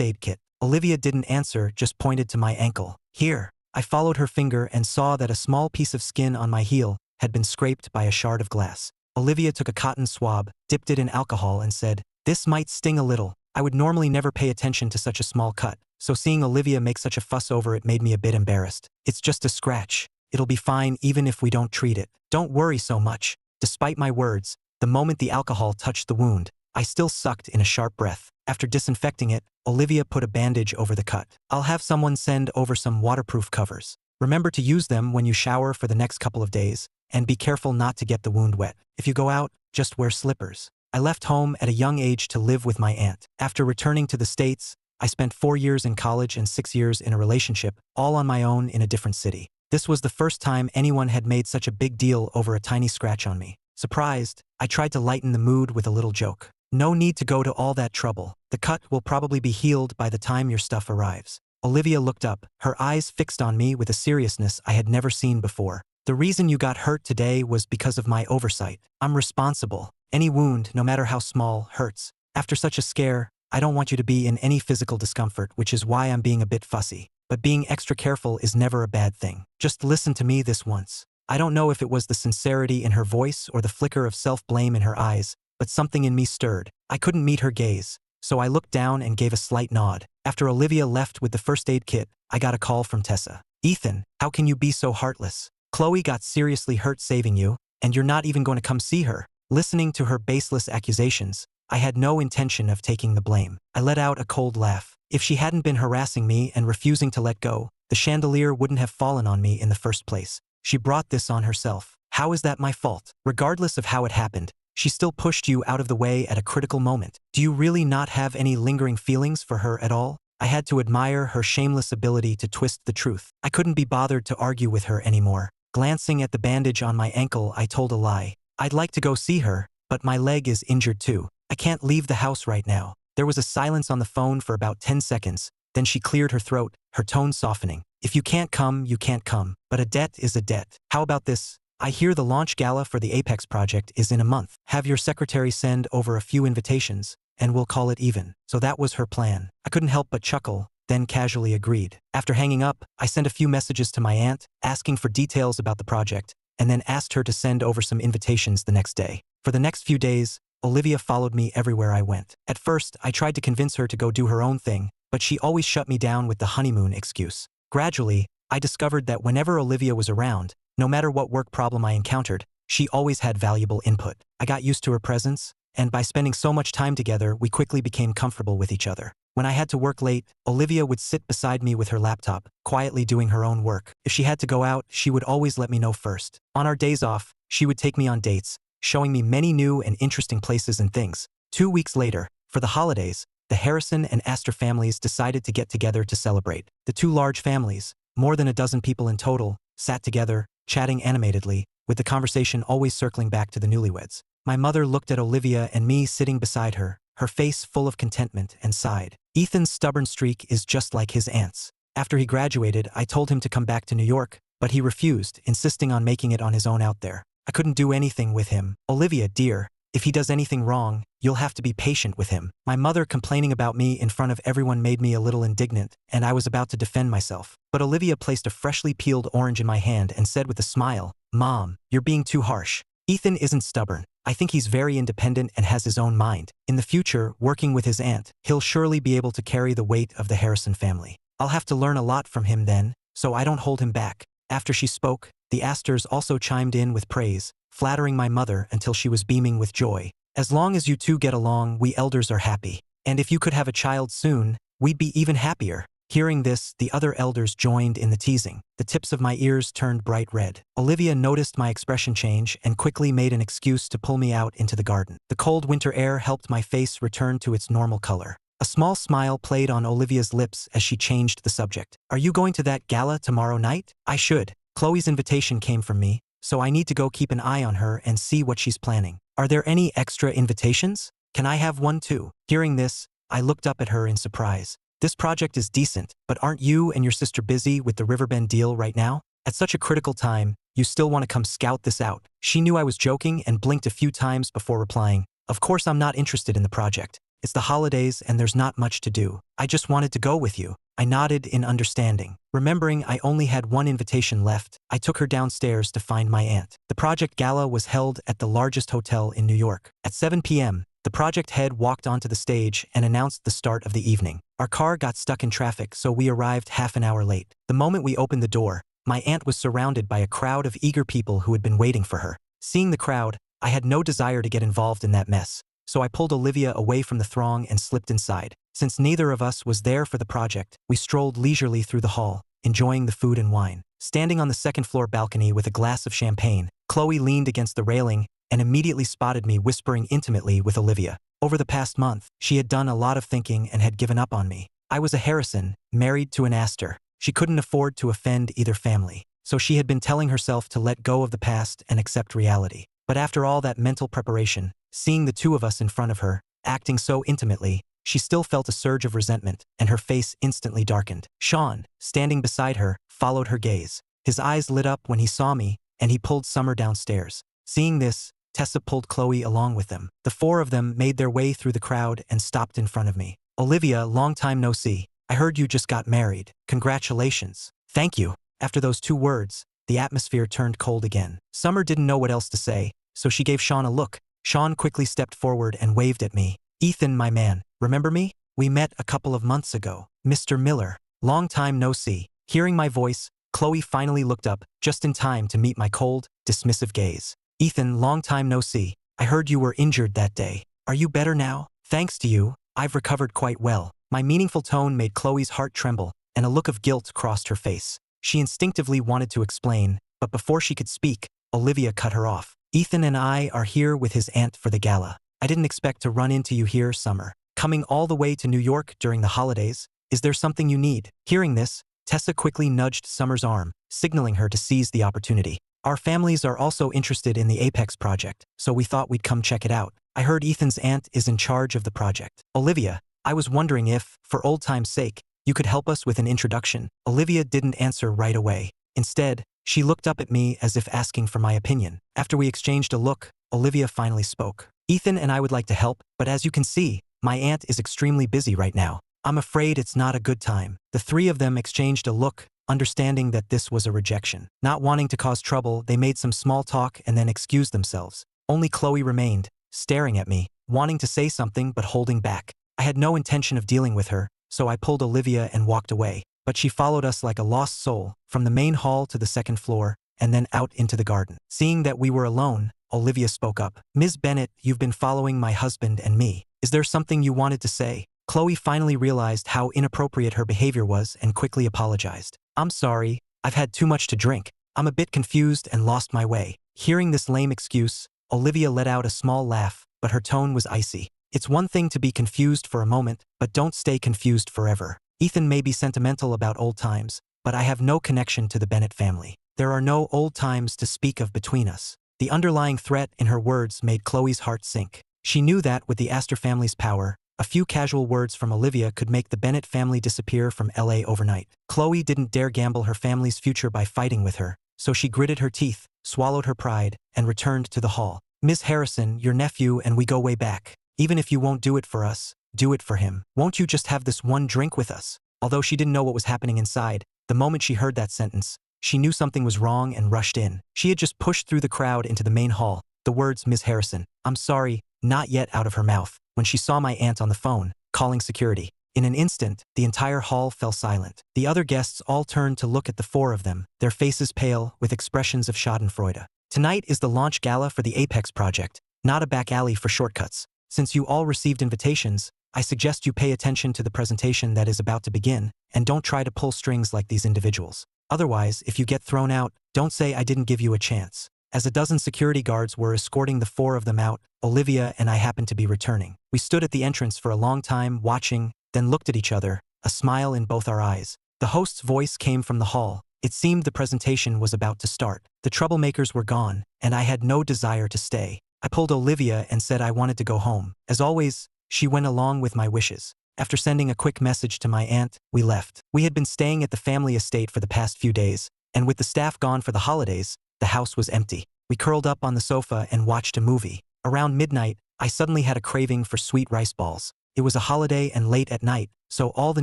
Speaker 1: aid kit?" Olivia didn't answer, just pointed to my ankle. "Here." I followed her finger and saw that a small piece of skin on my heel had been scraped by a shard of glass. Olivia took a cotton swab, dipped it in alcohol and said, "This might sting a little." I would normally never pay attention to such a small cut, so seeing Olivia make such a fuss over it made me a bit embarrassed. "It's just a scratch. It'll be fine even if we don't treat it. Don't worry so much." Despite my words, the moment the alcohol touched the wound, I still sucked in a sharp breath. After disinfecting it, Olivia put a bandage over the cut. "I'll have someone send over some waterproof covers. Remember to use them when you shower for the next couple of days, and be careful not to get the wound wet. If you go out, just wear slippers." I left home at a young age to live with my aunt. After returning to the States, I spent 4 years in college and 6 years in a relationship, all on my own in a different city. This was the first time anyone had made such a big deal over a tiny scratch on me. Surprised, I tried to lighten the mood with a little joke. "No need to go to all that trouble. The cut will probably be healed by the time your stuff arrives." Olivia looked up, her eyes fixed on me with a seriousness I had never seen before. "The reason you got hurt today was because of my oversight. I'm responsible. Any wound, no matter how small, hurts. After such a scare, I don't want you to be in any physical discomfort, which is why I'm being a bit fussy. But being extra careful is never a bad thing. Just listen to me this once." I don't know if it was the sincerity in her voice or the flicker of self-blame in her eyes, but something in me stirred. I couldn't meet her gaze, so I looked down and gave a slight nod. After Olivia left with the first aid kit, I got a call from Tessa. "Ethan, how can you be so heartless? Chloe got seriously hurt saving you, and you're not even going to come see her." Listening to her baseless accusations, I had no intention of taking the blame. I let out a cold laugh. If she hadn't been harassing me and refusing to let go, the chandelier wouldn't have fallen on me in the first place. She brought this on herself. How is that my fault? Regardless of how it happened, she still pushed you out of the way at a critical moment. Do you really not have any lingering feelings for her at all? I had to admire her shameless ability to twist the truth. I couldn't be bothered to argue with her anymore. Glancing at the bandage on my ankle, I told a lie. "I'd like to go see her, but my leg is injured too. I can't leave the house right now." There was a silence on the phone for about 10 seconds, then she cleared her throat, her tone softening. "If you can't come, you can't come, but a debt is a debt. How about this? I hear the launch gala for the Apex project is in a month. Have your secretary send over a few invitations, and we'll call it even." So that was her plan. I couldn't help but chuckle, then casually agreed. After hanging up, I sent a few messages to my aunt, asking for details about the project, and then asked her to send over some invitations the next day. For the next few days, Olivia followed me everywhere I went. At first, I tried to convince her to go do her own thing, but she always shut me down with the honeymoon excuse. Gradually, I discovered that whenever Olivia was around, no matter what work problem I encountered, she always had valuable input. I got used to her presence, and by spending so much time together, we quickly became comfortable with each other. When I had to work late, Olivia would sit beside me with her laptop, quietly doing her own work. If she had to go out, she would always let me know first. On our days off, she would take me on dates, showing me many new and interesting places and things. 2 weeks later, for the holidays, the Harrison and Astor families decided to get together to celebrate. The two large families, more than a dozen people in total, sat together, chatting animatedly, with the conversation always circling back to the newlyweds. My mother looked at Olivia and me sitting beside her, her face full of contentment, and sighed. Ethan's stubborn streak is just like his aunt's. After he graduated, I told him to come back to New York, but he refused, insisting on making it on his own out there. I couldn't do anything with him. "Olivia, dear, if he does anything wrong, you'll have to be patient with him." My mother complaining about me in front of everyone made me a little indignant, and I was about to defend myself. But Olivia placed a freshly peeled orange in my hand and said with a smile, "Mom, you're being too harsh. Ethan isn't stubborn. I think he's very independent and has his own mind. In the future, working with his aunt, he'll surely be able to carry the weight of the Harrison family. I'll have to learn a lot from him then, so I don't hold him back." After she spoke, the Astors also chimed in with praise, flattering my mother until she was beaming with joy. "As long as you two get along, we elders are happy. And if you could have a child soon, we'd be even happier." Hearing this, the other elders joined in the teasing. The tips of my ears turned bright red. Olivia noticed my expression change and quickly made an excuse to pull me out into the garden. The cold winter air helped my face return to its normal color. A small smile played on Olivia's lips as she changed the subject. Are you going to that gala tomorrow night? I should. Chloe's invitation came from me, so I need to go keep an eye on her and see what she's planning. Are there any extra invitations? Can I have one too? Hearing this, I looked up at her in surprise. This project is decent, but aren't you and your sister busy with the Riverbend deal right now? At such a critical time, you still want to come scout this out. She knew I was joking and blinked a few times before replying. Of course I'm not interested in the project. It's the holidays and there's not much to do. I just wanted to go with you. I nodded in understanding. Remembering I only had one invitation left, I took her downstairs to find my aunt. The project gala was held at the largest hotel in New York. At 7 p.m., the project head walked onto the stage and announced the start of the evening. Our car got stuck in traffic, so we arrived half an hour late. The moment we opened the door, my aunt was surrounded by a crowd of eager people who had been waiting for her. Seeing the crowd, I had no desire to get involved in that mess, so I pulled Olivia away from the throng and slipped inside. Since neither of us was there for the project, we strolled leisurely through the hall, enjoying the food and wine. Standing on the second-floor balcony with a glass of champagne, Chloe leaned against the railing and immediately spotted me whispering intimately with Olivia. Over the past month, she had done a lot of thinking and had given up on me. I was a Harrison, married to an Astor. She couldn't afford to offend either family, so she had been telling herself to let go of the past and accept reality. But after all that mental preparation, seeing the two of us in front of her, acting so intimately, she still felt a surge of resentment, and her face instantly darkened. Sean, standing beside her, followed her gaze. His eyes lit up when he saw me, and he pulled Summer downstairs. Seeing this, Tessa pulled Chloe along with them. The four of them made their way through the crowd and stopped in front of me. Olivia, long time no see. I heard you just got married. Congratulations. Thank you. After those two words, the atmosphere turned cold again. Summer didn't know what else to say, so she gave Sean a look. Sean quickly stepped forward and waved at me. Ethan, my man, remember me? We met a couple of months ago. Mr. Miller. Long time no see. Hearing my voice, Chloe finally looked up, just in time to meet my cold, dismissive gaze. Ethan, long time no see. I heard you were injured that day. Are you better now? Thanks to you, I've recovered quite well. My meaningful tone made Chloe's heart tremble, and a look of guilt crossed her face. She instinctively wanted to explain, but before she could speak, Olivia cut her off. Ethan and I are here with his aunt for the gala. I didn't expect to run into you here, Summer. Coming all the way to New York during the holidays? Is there something you need? Hearing this, Tessa quickly nudged Summer's arm, signaling her to seize the opportunity. Our families are also interested in the Apex project, so we thought we'd come check it out. I heard Ethan's aunt is in charge of the project. Olivia, I was wondering if, for old time's sake, you could help us with an introduction. Olivia didn't answer right away. Instead, she looked up at me as if asking for my opinion. After we exchanged a look, Olivia finally spoke. Ethan and I would like to help, but as you can see, my aunt is extremely busy right now. I'm afraid it's not a good time. The three of them exchanged a look, understanding that this was a rejection. Not wanting to cause trouble, they made some small talk and then excused themselves. Only Chloe remained, staring at me, wanting to say something but holding back. I had no intention of dealing with her, so I pulled Olivia and walked away. But she followed us like a lost soul, from the main hall to the second floor, and then out into the garden. Seeing that we were alone, Olivia spoke up. Ms. Bennett, you've been following my husband and me. Is there something you wanted to say? Chloe finally realized how inappropriate her behavior was and quickly apologized. I'm sorry, I've had too much to drink. I'm a bit confused and lost my way. Hearing this lame excuse, Olivia let out a small laugh, but her tone was icy. It's one thing to be confused for a moment, but don't stay confused forever. Ethan may be sentimental about old times, but I have no connection to the Bennett family. There are no old times to speak of between us. The underlying threat in her words made Chloe's heart sink. She knew that with the Astor family's power, a few casual words from Olivia could make the Bennett family disappear from LA overnight. Chloe didn't dare gamble her family's future by fighting with her, so she gritted her teeth, swallowed her pride, and returned to the hall. Ms. Harrison, your nephew and we go way back. Even if you won't do it for us, do it for him. Won't you just have this one drink with us? Although she didn't know what was happening inside, the moment she heard that sentence, she knew something was wrong and rushed in. She had just pushed through the crowd into the main hall, the words Ms. Harrison, I'm sorry, not yet out of her mouth, when she saw my aunt on the phone, calling security. In an instant, the entire hall fell silent. The other guests all turned to look at the four of them, their faces pale, with expressions of schadenfreude. Tonight is the launch gala for the Apex project, not a back alley for shortcuts. Since you all received invitations, I suggest you pay attention to the presentation that is about to begin, and don't try to pull strings like these individuals. Otherwise, if you get thrown out, don't say I didn't give you a chance. As a dozen security guards were escorting the four of them out, Olivia and I happened to be returning. We stood at the entrance for a long time, watching, then looked at each other, a smile in both our eyes. The host's voice came from the hall. It seemed the presentation was about to start. The troublemakers were gone, and I had no desire to stay. I pulled Olivia and said I wanted to go home. As always, she went along with my wishes. After sending a quick message to my aunt, we left. We had been staying at the family estate for the past few days, and with the staff gone for the holidays, the house was empty. We curled up on the sofa and watched a movie. Around midnight, I suddenly had a craving for sweet rice balls. It was a holiday and late at night, so all the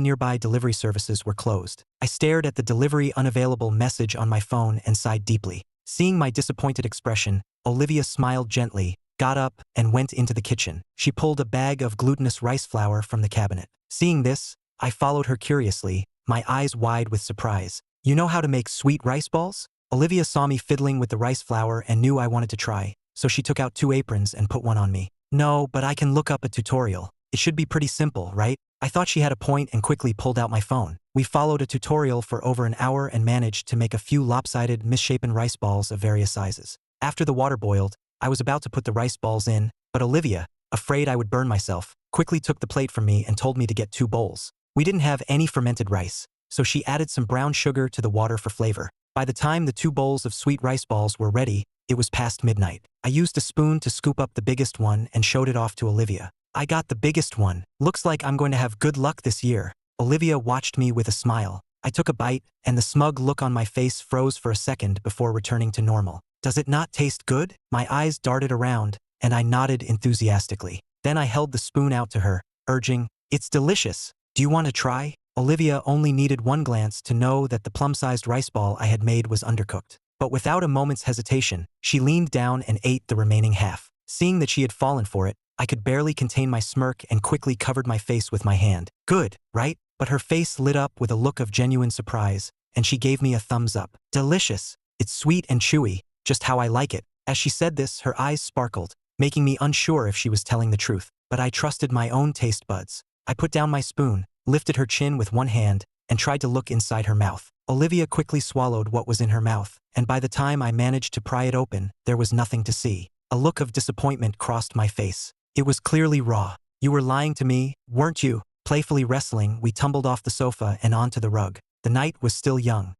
Speaker 1: nearby delivery services were closed. I stared at the delivery unavailable message on my phone and sighed deeply. Seeing my disappointed expression, Olivia smiled gently, got up, and went into the kitchen. She pulled a bag of glutinous rice flour from the cabinet. Seeing this, I followed her curiously, my eyes wide with surprise. "You know how to make sweet rice balls?" Olivia saw me fiddling with the rice flour and knew I wanted to try, so she took out 2 aprons and put one on me. "No, but I can look up a tutorial. It should be pretty simple, right?" I thought she had a point and quickly pulled out my phone. We followed a tutorial for over an hour and managed to make a few lopsided, misshapen rice balls of various sizes. After the water boiled, I was about to put the rice balls in, but Olivia, afraid I would burn myself, quickly took the plate from me and told me to get 2 bowls. We didn't have any fermented rice, so she added some brown sugar to the water for flavor. By the time the 2 bowls of sweet rice balls were ready, it was past midnight. I used a spoon to scoop up the biggest one and showed it off to Olivia. "I got the biggest one. Looks like I'm going to have good luck this year." Olivia watched me with a smile. I took a bite, and the smug look on my face froze for a second before returning to normal. "Does it not taste good?" My eyes darted around, and I nodded enthusiastically. Then I held the spoon out to her, urging, "It's delicious. Do you want to try?" Olivia only needed one glance to know that the plum-sized rice ball I had made was undercooked. But without a moment's hesitation, she leaned down and ate the remaining half. Seeing that she had fallen for it, I could barely contain my smirk and quickly covered my face with my hand. "Good, right?" But her face lit up with a look of genuine surprise, and she gave me a thumbs up. "Delicious. It's sweet and chewy, just how I like it." As she said this, her eyes sparkled, making me unsure if she was telling the truth. But I trusted my own taste buds. I put down my spoon, lifted her chin with one hand, and tried to look inside her mouth. Olivia quickly swallowed what was in her mouth, and by the time I managed to pry it open, there was nothing to see. A look of disappointment crossed my face. It was clearly raw. "You were lying to me, weren't you?" Playfully wrestling, we tumbled off the sofa and onto the rug. The night was still young,